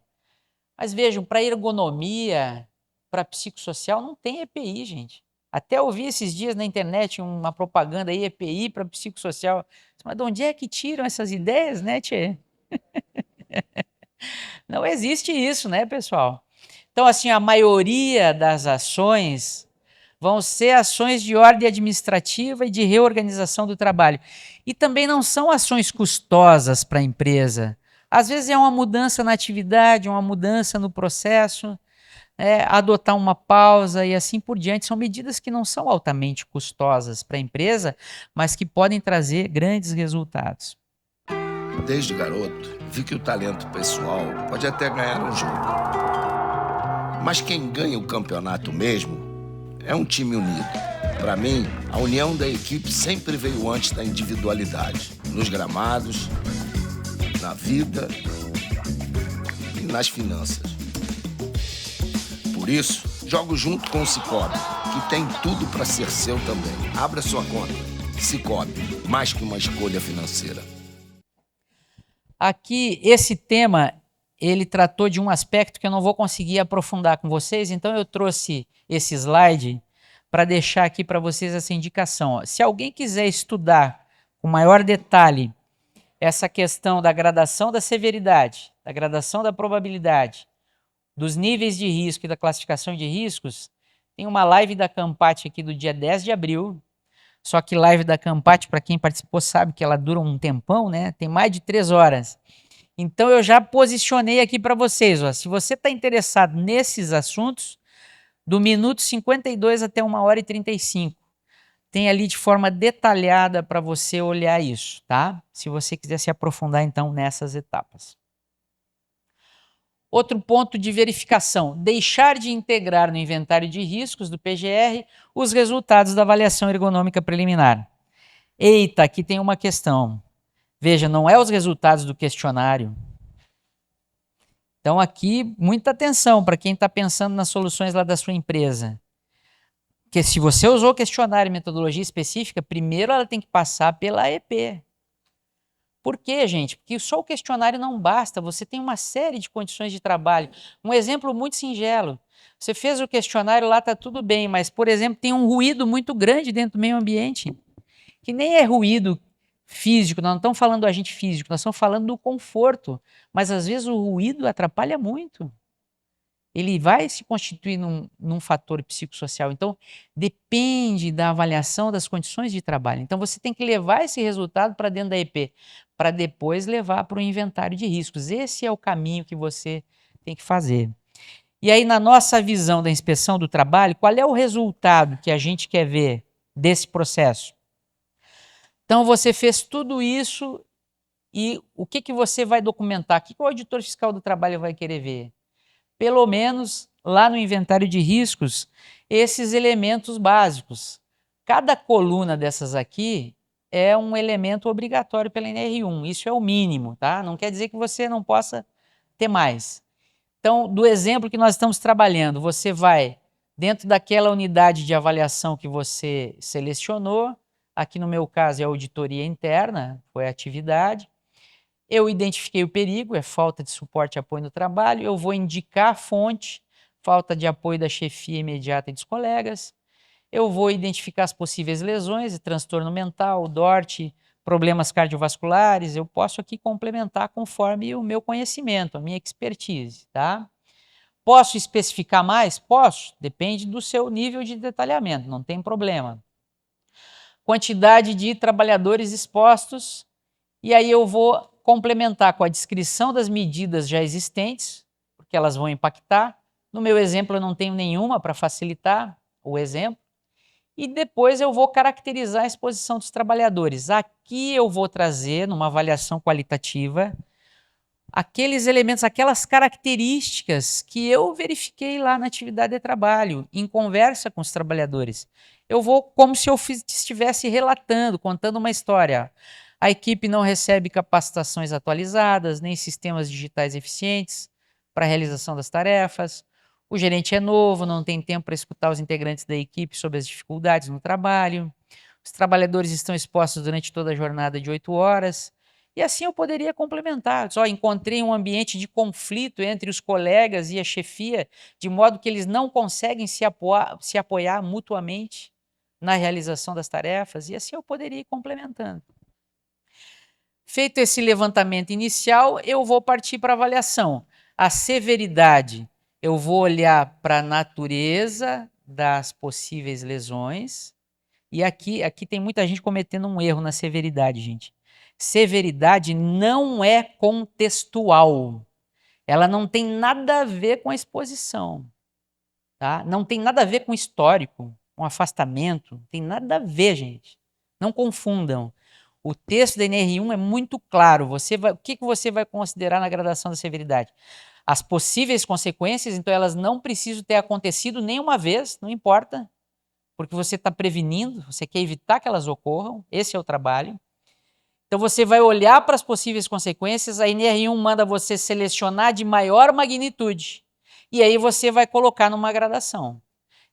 Speaker 2: Mas vejam, para ergonomia, para psicossocial, não tem EPI, gente. Até ouvi esses dias na internet uma propaganda aí, EPI para psicossocial. Mas de onde é que tiram essas ideias, né, tchê? Não existe isso, né, pessoal? Então, assim, a maioria das ações vão ser ações de ordem administrativa e de reorganização do trabalho. E também não são ações custosas para a empresa. Às vezes é uma mudança na atividade, uma mudança no processo, adotar uma pausa e assim por diante. São medidas que não são altamente custosas para a empresa, mas que podem trazer grandes resultados.
Speaker 3: Desde garoto, vi que o talento pessoal pode até ganhar um jogo. Mas quem ganha o campeonato mesmo é um time unido. Para mim, a união da equipe sempre veio antes da individualidade. Nos gramados, na vida e nas finanças. Por isso, jogo junto com o Sicoob, que tem tudo para ser seu também. Abra sua conta. Sicoob, mais que uma escolha financeira.
Speaker 2: Aqui, esse tema, ele tratou de um aspecto que eu não vou conseguir aprofundar com vocês, então eu trouxe esse slide para deixar aqui para vocês essa indicação. Se alguém quiser estudar com maior detalhe essa questão da gradação da severidade, da gradação da probabilidade, dos níveis de risco e da classificação de riscos, tem uma live da Campat aqui do dia 10 de abril, só que live da Campat, para quem participou sabe que ela dura um tempão, né? Tem mais de 3 horas. Então eu já posicionei aqui para vocês, ó, se você está interessado nesses assuntos, do minuto 52 até 1h35, tem ali de forma detalhada para você olhar isso, tá? Se você quiser se aprofundar então nessas etapas. Outro ponto de verificação, deixar de integrar no inventário de riscos do PGR os resultados da avaliação ergonômica preliminar. Eita, aqui tem uma questão. Veja, não é os resultados do questionário. Então aqui, muita atenção para quem está pensando nas soluções lá da sua empresa. Porque se você usou questionário e metodologia específica, primeiro ela tem que passar pela AEP. Por quê, gente? Porque só o questionário não basta, você tem uma série de condições de trabalho. Um exemplo muito singelo. Você fez o questionário lá, está tudo bem, mas, por exemplo, tem um ruído muito grande dentro do meio ambiente, que nem é ruído físico, nós não estamos falando do agente físico, nós estamos falando do conforto, mas às vezes o ruído atrapalha muito. Ele vai se constituir num fator psicossocial. Então, depende da avaliação das condições de trabalho. Então, você tem que levar esse resultado para dentro da EP, para depois levar para o inventário de riscos. Esse é o caminho que você tem que fazer. E aí, na nossa visão da inspeção do trabalho, qual é o resultado que a gente quer ver desse processo? Então, você fez tudo isso e o que você vai documentar? O que o auditor fiscal do trabalho vai querer ver? Pelo menos lá no inventário de riscos, esses elementos básicos. Cada coluna dessas aqui é um elemento obrigatório pela NR1, isso é o mínimo, tá? Não quer dizer que você não possa ter mais. Então, do exemplo que nós estamos trabalhando, você vai dentro daquela unidade de avaliação que você selecionou, aqui no meu caso é a auditoria interna, foi a atividade. Eu identifiquei o perigo, é falta de suporte e apoio no trabalho, eu vou indicar a fonte, falta de apoio da chefia imediata e dos colegas, eu vou identificar as possíveis lesões, transtorno mental, DORT, problemas cardiovasculares, eu posso aqui complementar conforme o meu conhecimento, a minha expertise, tá? Posso especificar mais? Posso, depende do seu nível de detalhamento, não tem problema. Quantidade de trabalhadores expostos, e aí eu vou complementar com a descrição das medidas já existentes, porque elas vão impactar. No meu exemplo, eu não tenho nenhuma para facilitar o exemplo. E depois eu vou caracterizar a exposição dos trabalhadores. Aqui eu vou trazer, numa avaliação qualitativa, aqueles elementos, aquelas características que eu verifiquei lá na atividade de trabalho, em conversa com os trabalhadores. Eu vou como se eu estivesse relatando, contando uma história. A equipe não recebe capacitações atualizadas, nem sistemas digitais eficientes para a realização das tarefas. O gerente é novo, não tem tempo para escutar os integrantes da equipe sobre as dificuldades no trabalho. Os trabalhadores estão expostos durante toda a jornada de 8 horas E assim eu poderia complementar. Só encontrei um ambiente de conflito entre os colegas e a chefia, de modo que eles não conseguem se apoiar mutuamente na realização das tarefas, e assim eu poderia ir complementando. Feito esse levantamento inicial, eu vou partir para a avaliação. A severidade, eu vou olhar para a natureza das possíveis lesões, e aqui tem muita gente cometendo um erro na severidade, gente. Severidade não é contextual. Ela não tem nada a ver com a exposição. Tá? Não tem nada a ver com histórico, com afastamento. Não tem nada a ver, gente. Não confundam. O texto da NR1 é muito claro. O que você vai considerar na gradação da severidade? As possíveis consequências, então elas não precisam ter acontecido nenhuma vez, não importa, porque você está prevenindo, você quer evitar que elas ocorram, esse é o trabalho. Então você vai olhar para as possíveis consequências, a NR1 manda você selecionar de maior magnitude, e aí você vai colocar numa gradação.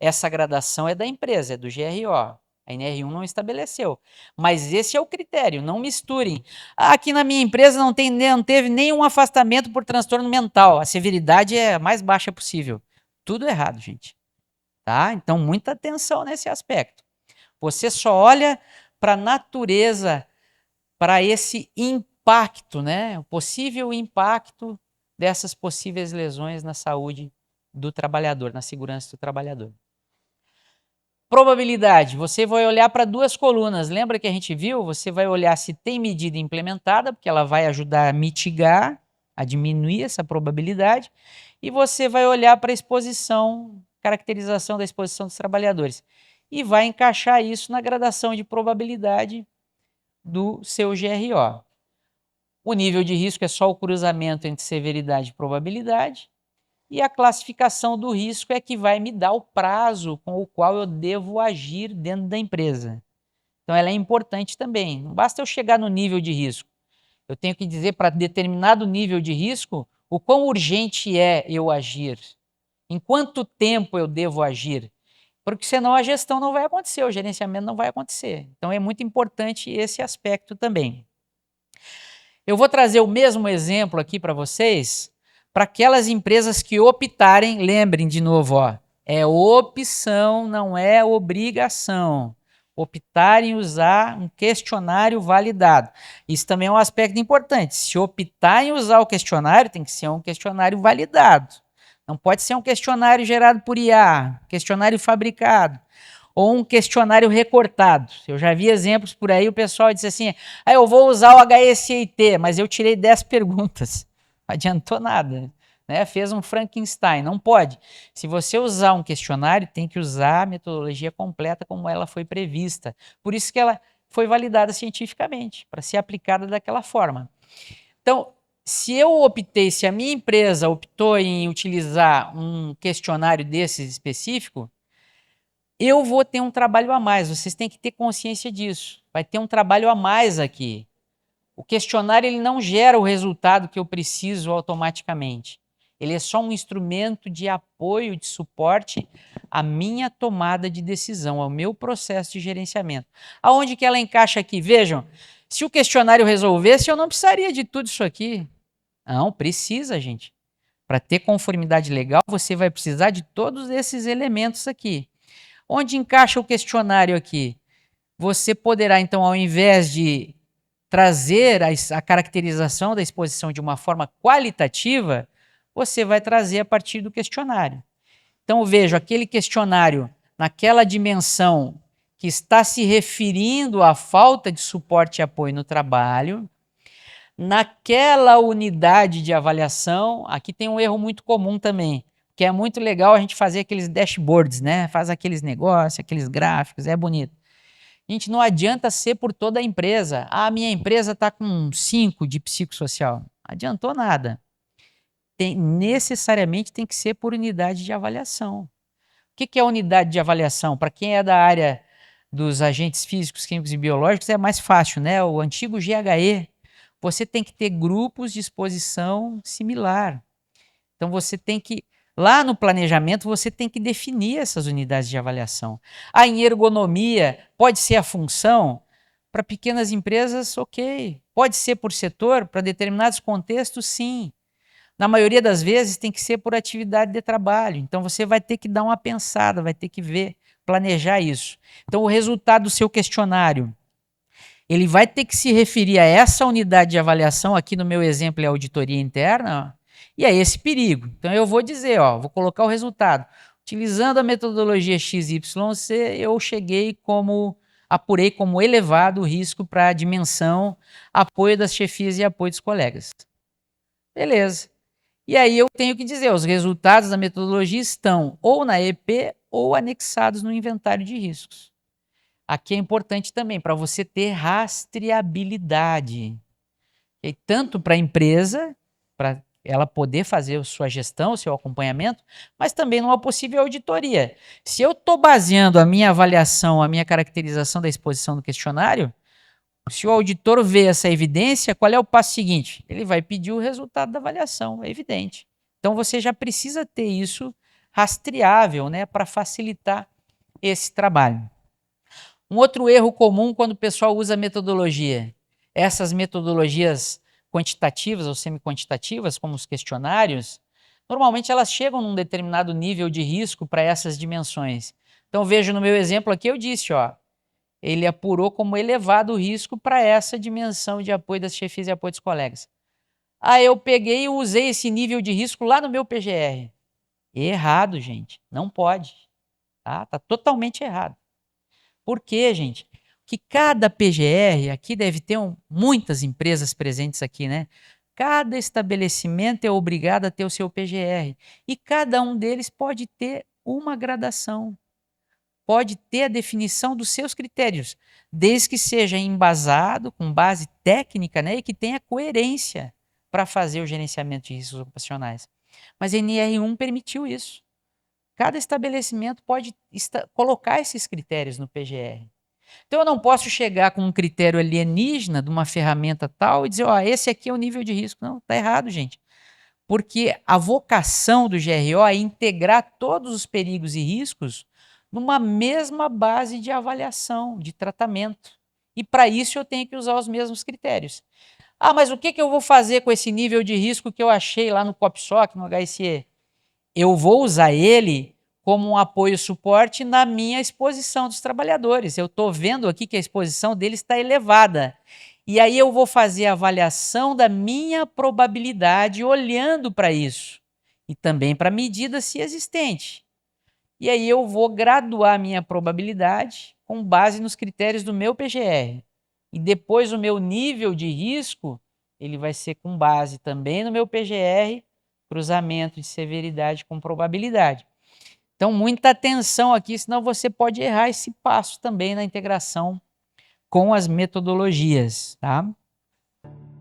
Speaker 2: Essa gradação é da empresa, é do GRO. A NR1 não estabeleceu. Mas esse é o critério, não misturem. Aqui na minha empresa não teve nenhum afastamento por transtorno mental. A severidade é a mais baixa possível. Tudo errado, gente. Tá? Então, muita atenção nesse aspecto. Você só olha para a natureza, para esse impacto, né? O possível impacto dessas possíveis lesões na saúde do trabalhador, na segurança do trabalhador. Probabilidade, você vai olhar para duas colunas. Lembra que a gente viu? Você vai olhar se tem medida implementada, porque ela vai ajudar a mitigar, a diminuir essa probabilidade. E você vai olhar para a exposição, caracterização da exposição dos trabalhadores. E vai encaixar isso na gradação de probabilidade do seu GRO. O nível de risco é só o cruzamento entre severidade e probabilidade. E a classificação do risco é que vai me dar o prazo com o qual eu devo agir dentro da empresa. Então, ela é importante também. Não basta eu chegar no nível de risco. Eu tenho que dizer para determinado nível de risco o quão urgente é eu agir. Em quanto tempo eu devo agir. Porque senão a gestão não vai acontecer, o gerenciamento não vai acontecer. Então, é muito importante esse aspecto também. Eu vou trazer o mesmo exemplo aqui para vocês, para aquelas empresas que optarem, lembrem de novo, ó, é opção, não é obrigação. Optarem usar um questionário validado. Isso também é um aspecto importante. Se optar em usar o questionário, tem que ser um questionário validado. Não pode ser um questionário gerado por IA, questionário fabricado, ou um questionário recortado. Eu já vi exemplos por aí, o pessoal disse assim, eu vou usar o HSIT, mas eu tirei 10 perguntas. Não adiantou nada, né? Fez um Frankenstein, não pode. Se você usar um questionário, tem que usar a metodologia completa como ela foi prevista. Por isso que ela foi validada cientificamente, para ser aplicada daquela forma. Então, se a minha empresa optou em utilizar um questionário desses específico, eu vou ter um trabalho a mais, vocês têm que ter consciência disso. Vai ter um trabalho a mais aqui. O questionário ele não gera o resultado que eu preciso automaticamente. Ele é só um instrumento de apoio, de suporte à minha tomada de decisão, ao meu processo de gerenciamento. Aonde que ela encaixa aqui? Vejam, se o questionário resolvesse, eu não precisaria de tudo isso aqui. Não, precisa, gente. Para ter conformidade legal, você vai precisar de todos esses elementos aqui. Onde encaixa o questionário aqui? Você poderá, então, ao invés de trazer a caracterização da exposição de uma forma qualitativa, você vai trazer a partir do questionário. Então, vejo aquele questionário naquela dimensão que está se referindo à falta de suporte e apoio no trabalho, naquela unidade de avaliação, aqui tem um erro muito comum também, que é muito legal a gente fazer aqueles dashboards, né? Faz aqueles negócios, aqueles gráficos, é bonito. Gente, não adianta ser por toda a empresa. A minha empresa está com 5 de psicossocial. Não adiantou nada. Necessariamente tem que ser por unidade de avaliação. O que é unidade de avaliação? Para quem é da área dos agentes físicos, químicos e biológicos, é mais fácil, né? O antigo GHE. Você tem que ter grupos de exposição similar. Então, você tem que... Lá no planejamento, você tem que definir essas unidades de avaliação. Em ergonomia, pode ser a função? Para pequenas empresas, ok. Pode ser por setor, para determinados contextos, sim. Na maioria das vezes tem que ser por atividade de trabalho. Então você vai ter que dar uma pensada, vai ter que ver, planejar isso. Então o resultado do seu questionário, ele vai ter que se referir a essa unidade de avaliação, aqui no meu exemplo é a auditoria interna, ó, e a esse perigo. Então eu vou dizer, ó, vou colocar o resultado. Utilizando a metodologia XYZ, eu apurei como elevado o risco para a dimensão, apoio das chefias e apoio dos colegas. Beleza. E aí eu tenho que dizer, os resultados da metodologia estão ou na EP ou anexados no inventário de riscos. Aqui é importante também para você ter rastreabilidade. E tanto para a empresa, para ela poder fazer a sua gestão, o seu acompanhamento, mas também numa possível auditoria. Se eu estou baseando a minha avaliação, a minha caracterização da exposição do questionário, se o auditor vê essa evidência, qual é o passo seguinte? Ele vai pedir o resultado da avaliação, é evidente. Então você já precisa ter isso rastreável, né, para facilitar esse trabalho. Um outro erro comum quando o pessoal usa metodologia, essas metodologias quantitativas ou semi-quantitativas, como os questionários, normalmente elas chegam num determinado nível de risco para essas dimensões. Então veja no meu exemplo aqui, eu disse, ó, ele apurou como elevado o risco para essa dimensão de apoio das chefias e apoio dos colegas. Aí eu peguei e usei esse nível de risco lá no meu PGR. Errado, gente. Não pode. Tá totalmente errado. Por quê, gente? Que cada PGR, aqui deve ter muitas empresas presentes aqui, né? Cada estabelecimento é obrigado a ter o seu PGR. E cada um deles pode ter uma gradação. Pode ter a definição dos seus critérios, desde que seja embasado, com base técnica, né, e que tenha coerência para fazer o gerenciamento de riscos ocupacionais. Mas a NR1 permitiu isso. Cada estabelecimento pode colocar esses critérios no PGR. Então eu não posso chegar com um critério alienígena de uma ferramenta tal e dizer, ó, esse aqui é o nível de risco. Não, está errado, gente. Porque a vocação do GRO é integrar todos os perigos e riscos numa mesma base de avaliação, de tratamento. E para isso eu tenho que usar os mesmos critérios. Ah, mas o que eu vou fazer com esse nível de risco que eu achei lá no COPSOC, no HSE? Eu vou usar ele como um apoio e suporte na minha exposição dos trabalhadores. Eu estou vendo aqui que a exposição deles está elevada. E aí eu vou fazer a avaliação da minha probabilidade olhando para isso. E também para a medida se existente. E aí eu vou graduar a minha probabilidade com base nos critérios do meu PGR. E depois o meu nível de risco, ele vai ser com base também no meu PGR, cruzamento de severidade com probabilidade. Então, muita atenção aqui, senão você pode errar esse passo também na integração com as metodologias, tá?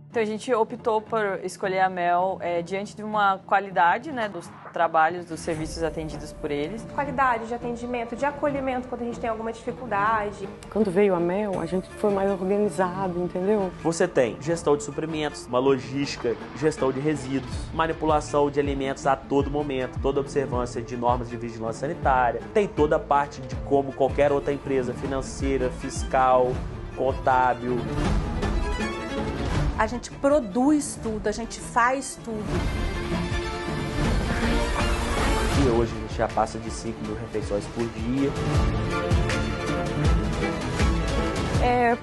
Speaker 4: Então a gente optou por escolher a Mel diante de uma qualidade, né, dos trabalhos, dos serviços atendidos por eles.
Speaker 5: Qualidade de atendimento, de acolhimento quando a gente tem alguma dificuldade.
Speaker 6: Quando veio a Mel, a gente foi mais organizado, entendeu?
Speaker 7: Você tem gestão de suprimentos, uma logística, gestão de resíduos, manipulação de alimentos a todo momento, toda observância de normas de vigilância sanitária, tem toda a parte de como qualquer outra empresa financeira, fiscal, contábil.
Speaker 10: A gente produz tudo, a gente faz tudo.
Speaker 7: E hoje a gente já passa de 5.000 refeições por dia.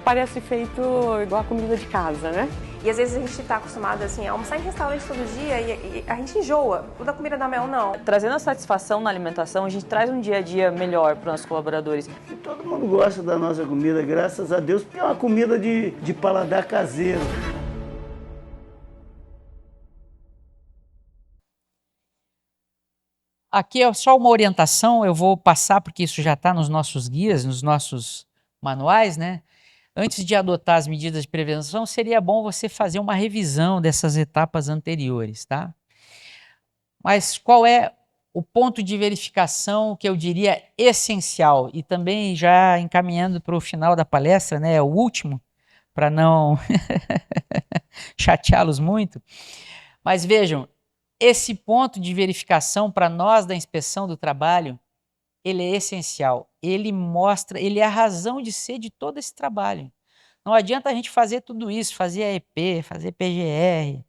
Speaker 6: Parece feito igual a comida de casa, né?
Speaker 5: E às vezes a gente está acostumado assim, a almoçar em restaurante todo dia e a gente enjoa. O da comida da Mel, não.
Speaker 4: Trazendo a satisfação na alimentação, a gente traz um dia a dia melhor para os nossos colaboradores.
Speaker 8: E todo mundo gosta da nossa comida, graças a Deus, porque é uma comida de paladar caseiro.
Speaker 2: Aqui é só uma orientação, eu vou passar porque isso já está nos nossos guias, nos nossos manuais, né? Antes de adotar as medidas de prevenção, seria bom você fazer uma revisão dessas etapas anteriores, tá? Mas qual é o ponto de verificação que eu diria essencial? E também já encaminhando para o final da palestra, né? O último, para não chateá-los muito. Mas vejam, esse ponto de verificação para nós da inspeção do trabalho, ele é essencial. Ele mostra, ele é a razão de ser de todo esse trabalho. Não adianta a gente fazer tudo isso, fazer AEP, fazer PGR,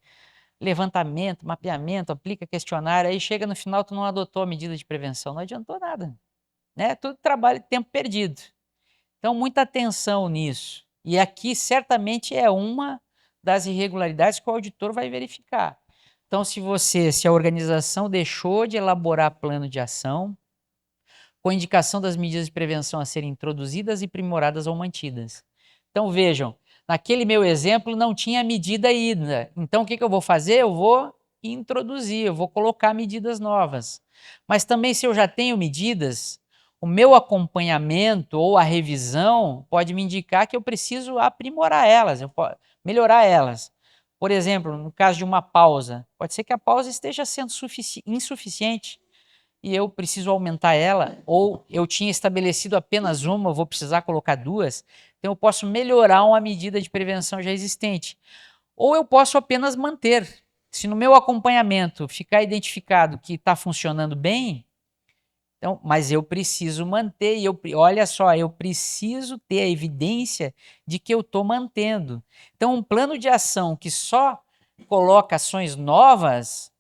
Speaker 2: levantamento, mapeamento, aplica questionário, aí chega no final tu não adotou a medida de prevenção, não adiantou nada, né? Tudo trabalho de tempo perdido. Então, muita atenção nisso. E aqui, certamente, é uma das irregularidades que o auditor vai verificar. Então, se a organização deixou de elaborar plano de ação, com indicação das medidas de prevenção a serem introduzidas e aprimoradas ou mantidas. Então, vejam, naquele meu exemplo não tinha medida ainda. Então, o que eu vou fazer? Eu vou introduzir, eu vou colocar medidas novas. Mas também, se eu já tenho medidas, o meu acompanhamento ou a revisão pode me indicar que eu preciso aprimorar elas, melhorar elas. Por exemplo, no caso de uma pausa, pode ser que a pausa esteja sendo insuficiente e eu preciso aumentar ela, ou eu tinha estabelecido apenas uma, eu vou precisar colocar duas, então eu posso melhorar uma medida de prevenção já existente. Ou eu posso apenas manter. Se no meu acompanhamento ficar identificado que está funcionando bem, então, mas eu preciso manter, e olha só, eu preciso ter a evidência de que eu estou mantendo. Então, um plano de ação que só coloca ações novas,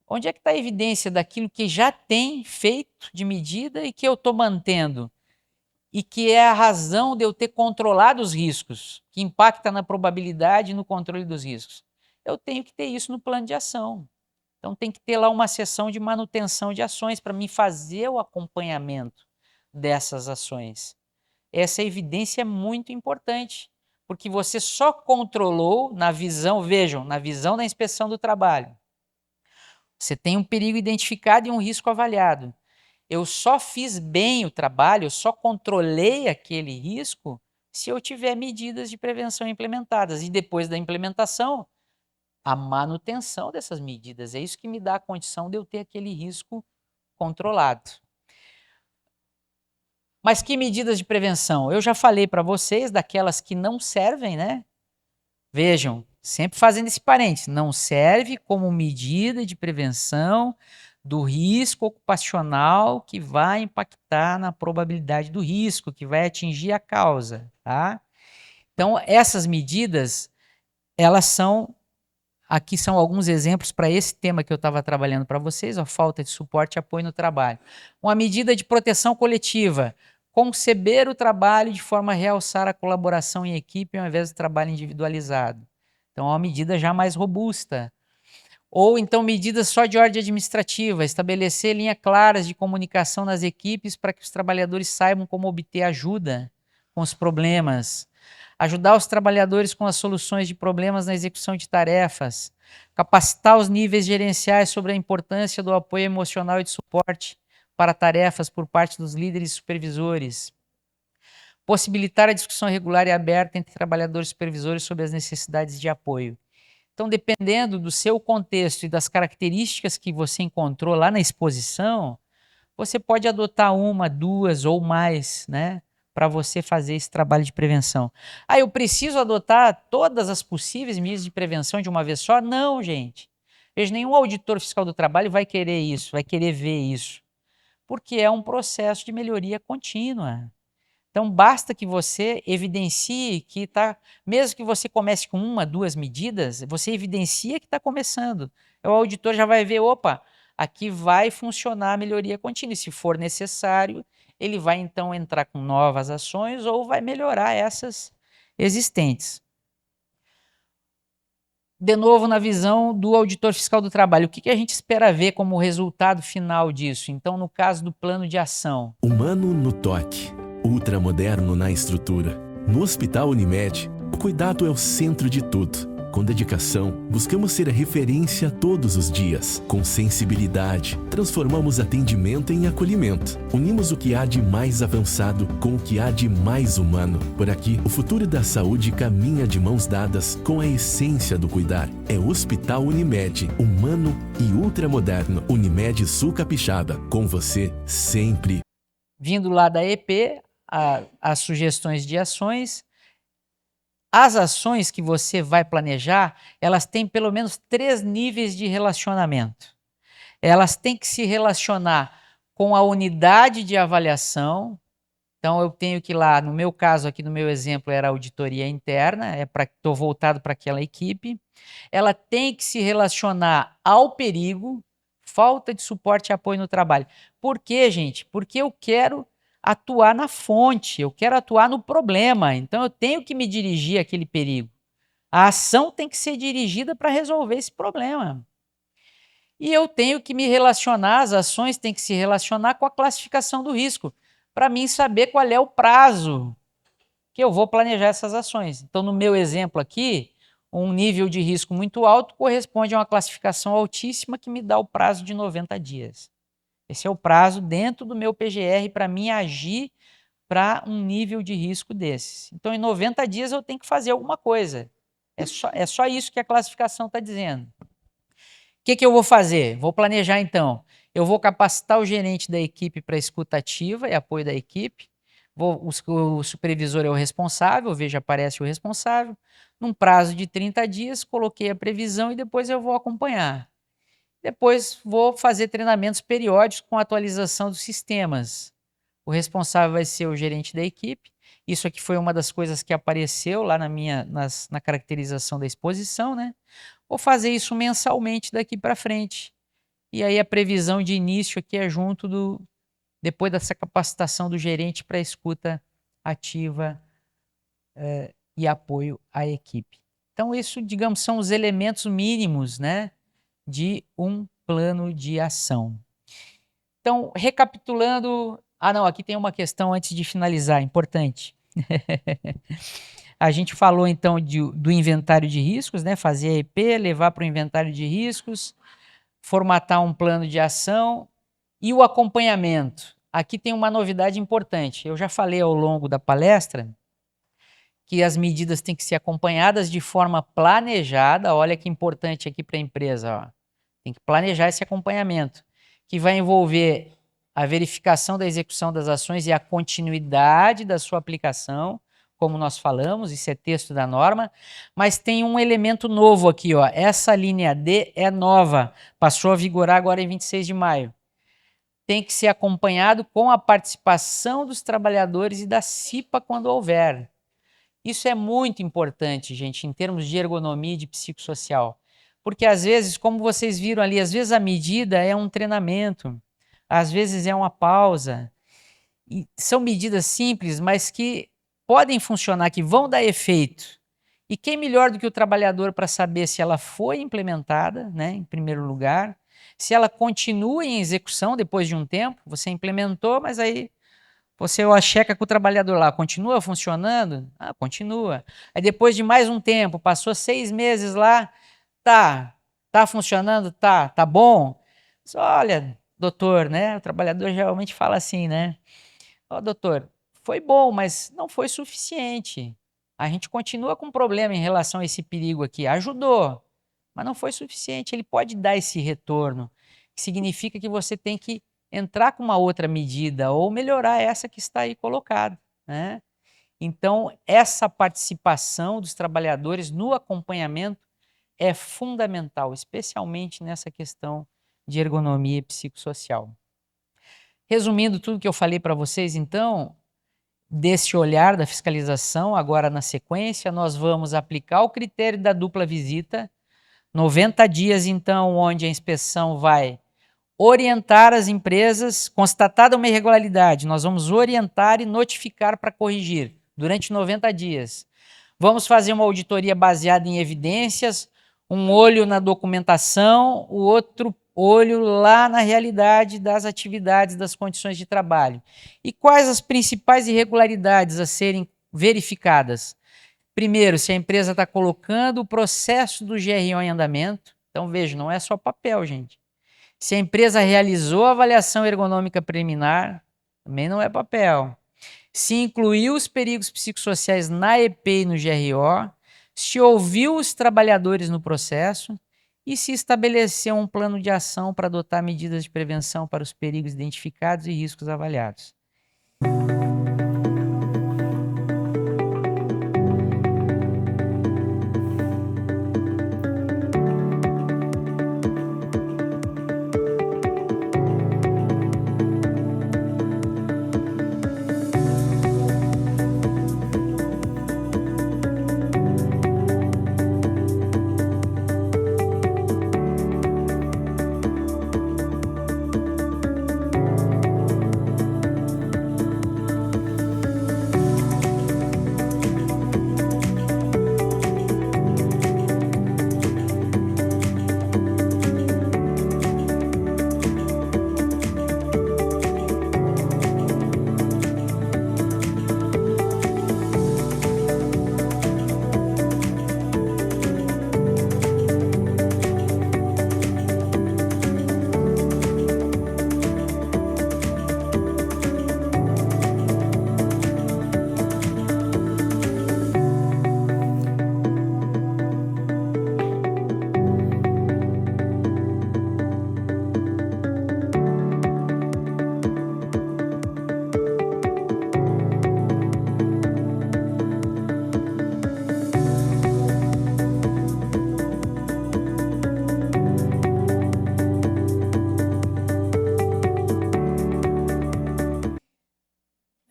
Speaker 2: onde é que está a evidência daquilo que já tem feito de medida e que eu estou mantendo? E que é a razão de eu ter controlado os riscos, que impacta na probabilidade e no controle dos riscos. Eu tenho que ter isso no plano de ação. Então tem que ter lá uma seção de manutenção de ações para me fazer o acompanhamento dessas ações. Essa evidência é muito importante, porque você só controlou na visão, vejam, na visão da inspeção do trabalho. Você tem um perigo identificado e um risco avaliado. Eu só fiz bem o trabalho, eu só controlei aquele risco se eu tiver medidas de prevenção implementadas. E depois da implementação, a manutenção dessas medidas. É isso que me dá a condição de eu ter aquele risco controlado. Mas que medidas de prevenção? Eu já falei para vocês daquelas que não servem, né? Vejam, sempre fazendo esse parênteses, não serve como medida de prevenção do risco ocupacional que vai impactar na probabilidade do risco, que vai atingir a causa, tá? Então, essas medidas, elas são... Aqui são alguns exemplos para esse tema que eu estava trabalhando para vocês, a falta de suporte e apoio no trabalho. Uma medida de proteção coletiva, conceber o trabalho de forma a realçar a colaboração em equipe ao invés do trabalho individualizado. Então, é uma medida já mais robusta. Ou, então, medidas só de ordem administrativa, estabelecer linhas claras de comunicação nas equipes para que os trabalhadores saibam como obter ajuda com os problemas. Ajudar os trabalhadores com as soluções de problemas na execução de tarefas, capacitar os níveis gerenciais sobre a importância do apoio emocional e de suporte para tarefas por parte dos líderes e supervisores, possibilitar a discussão regular e aberta entre trabalhadores e supervisores sobre as necessidades de apoio. Então, dependendo do seu contexto e das características que você encontrou lá na exposição, você pode adotar uma, duas ou mais, né? Para você fazer esse trabalho de prevenção. Ah, eu preciso adotar todas as possíveis medidas de prevenção de uma vez só? Não, gente. Veja, nenhum auditor fiscal do trabalho vai querer isso, vai querer ver isso. Porque é um processo de melhoria contínua. Então, basta que você evidencie que está... Mesmo que você comece com uma, duas medidas, você evidencia que está começando. O auditor já vai ver, opa, aqui vai funcionar a melhoria contínua. E se for necessário, ele vai então entrar com novas ações ou vai melhorar essas existentes. De novo, na visão do auditor fiscal do trabalho, o que a gente espera ver como resultado final disso? Então, no caso do plano de ação.
Speaker 9: Humano no toque, ultramoderno na estrutura. No Hospital Unimed, o cuidado é o centro de tudo. Com dedicação, buscamos ser a referência todos os dias. Com sensibilidade, transformamos atendimento em acolhimento. Unimos o que há de mais avançado com o que há de mais humano. Por aqui, o futuro da saúde caminha de mãos dadas com a essência do cuidar. É Hospital Unimed, humano e ultramoderno. Unimed Sul Capixaba, com você sempre.
Speaker 2: Vindo lá da EP, as sugestões de ações. As ações que você vai planejar, elas têm pelo menos 3 níveis de relacionamento. Elas têm que se relacionar com a unidade de avaliação, Então, eu tenho que ir lá, no meu caso aqui, no meu exemplo, era auditoria interna, estou voltado para aquela equipe. Ela tem que se relacionar ao perigo, falta de suporte e apoio no trabalho. Por quê, gente? Porque eu quero atuar na fonte, eu quero atuar no problema, então eu tenho que me dirigir àquele perigo. A ação tem que ser dirigida para resolver esse problema. E eu tenho que me relacionar, as ações têm que se relacionar com a classificação do risco, para mim saber qual é o prazo que eu vou planejar essas ações. Então, no meu exemplo aqui, um nível de risco muito alto corresponde a uma classificação altíssima que me dá o prazo de 90 dias. Esse é o prazo dentro do meu PGR para mim agir para um nível de risco desses. Então, em 90 dias eu tenho que fazer alguma coisa. É só isso que a classificação está dizendo. O que eu vou fazer? Vou planejar, então. Eu vou capacitar o gerente da equipe para escuta ativa e apoio da equipe. O supervisor é o responsável, veja, aparece o responsável. Num prazo de 30 dias, coloquei a previsão e depois eu vou acompanhar. Depois vou fazer treinamentos periódicos com atualização dos sistemas. O responsável vai ser o gerente da equipe. Isso aqui foi uma das coisas que apareceu lá na caracterização da exposição, né? Vou fazer isso mensalmente daqui para frente. E aí a previsão de início aqui é depois dessa capacitação do gerente para escuta ativa e apoio à equipe. Então isso, digamos, são os elementos mínimos, né, de um plano de ação. Então, recapitulando... não, aqui tem uma questão antes de finalizar, importante. A gente falou, então, do inventário de riscos, né? Fazer a EP, levar para o inventário de riscos, formatar um plano de ação e o acompanhamento. Aqui tem uma novidade importante. Eu já falei ao longo da palestra que as medidas têm que ser acompanhadas de forma planejada. Olha que importante aqui para a empresa. Ó. Tem que planejar esse acompanhamento, que vai envolver a verificação da execução das ações e a continuidade da sua aplicação, como nós falamos, isso é texto da norma, mas tem um elemento novo aqui, ó. Essa linha D é nova, passou a vigorar agora em 26 de maio. Tem que ser acompanhado com a participação dos trabalhadores e da CIPA quando houver. Isso é muito importante, gente, em termos de ergonomia e de psicossocial, porque às vezes, como vocês viram ali, às vezes a medida é um treinamento, às vezes é uma pausa, e são medidas simples, mas que podem funcionar, que vão dar efeito. E quem melhor do que o trabalhador para saber se ela foi implementada, né, em primeiro lugar, se ela continua em execução depois de um tempo, você implementou, mas aí você checa com o trabalhador lá, continua funcionando? Ah, continua. Aí depois de mais um tempo, passou 6 meses lá, tá funcionando? Tá bom? Só, olha, doutor, né, o trabalhador geralmente fala assim, né, doutor, foi bom, mas não foi suficiente. A gente continua com problema em relação a esse perigo aqui. Ajudou, mas não foi suficiente. Ele pode dar esse retorno, que significa que você tem que entrar com uma outra medida ou melhorar essa que está aí colocada, né? Então, essa participação dos trabalhadores no acompanhamento é fundamental, especialmente nessa questão de ergonomia psicossocial. Resumindo tudo que eu falei para vocês, então, desse olhar da fiscalização, agora na sequência, nós vamos aplicar o critério da dupla visita, 90 dias, então, onde a inspeção vai orientar as empresas, constatada uma irregularidade, nós vamos orientar e notificar para corrigir, durante 90 dias. Vamos fazer uma auditoria baseada em evidências, um olho na documentação, o outro olho lá na realidade das atividades, das condições de trabalho. E quais as principais irregularidades a serem verificadas? Primeiro, se a empresa está colocando o processo do GRO em andamento. Então, veja, não é só papel, gente. Se a empresa realizou a avaliação ergonômica preliminar, também não é papel. Se incluiu os perigos psicossociais na EP e no GRO, se ouviu os trabalhadores no processo, e se estabeleceu um plano de ação para adotar medidas de prevenção para os perigos identificados e riscos avaliados.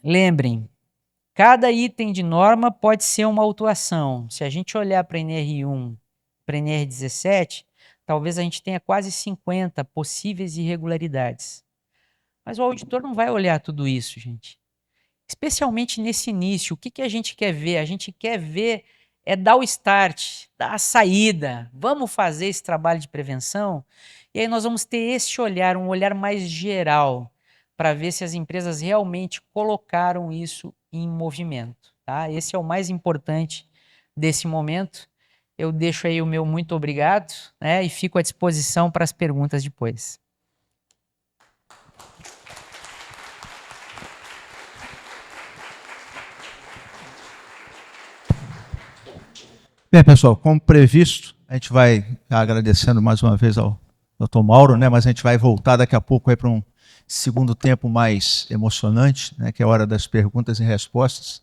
Speaker 2: lembrem, cada item de norma pode ser uma autuação. Se a gente olhar para a NR1, para a NR17, talvez a gente tenha quase 50 possíveis irregularidades. Mas o auditor não vai olhar tudo isso, gente. Especialmente nesse início, o que a gente quer ver? A gente quer ver dar o start, dar a saída. Vamos fazer esse trabalho de prevenção? E aí nós vamos ter esse olhar, um olhar mais geral, para ver se as empresas realmente colocaram isso em movimento. Tá? Esse é o mais importante desse momento. Eu deixo aí o meu muito obrigado, né, e fico à disposição para as perguntas depois.
Speaker 1: Bem, pessoal, como previsto, a gente vai agradecendo mais uma vez ao Dr. Mauro, né, mas a gente vai voltar daqui a pouco para um segundo tempo mais emocionante, né, que é a hora das perguntas e respostas.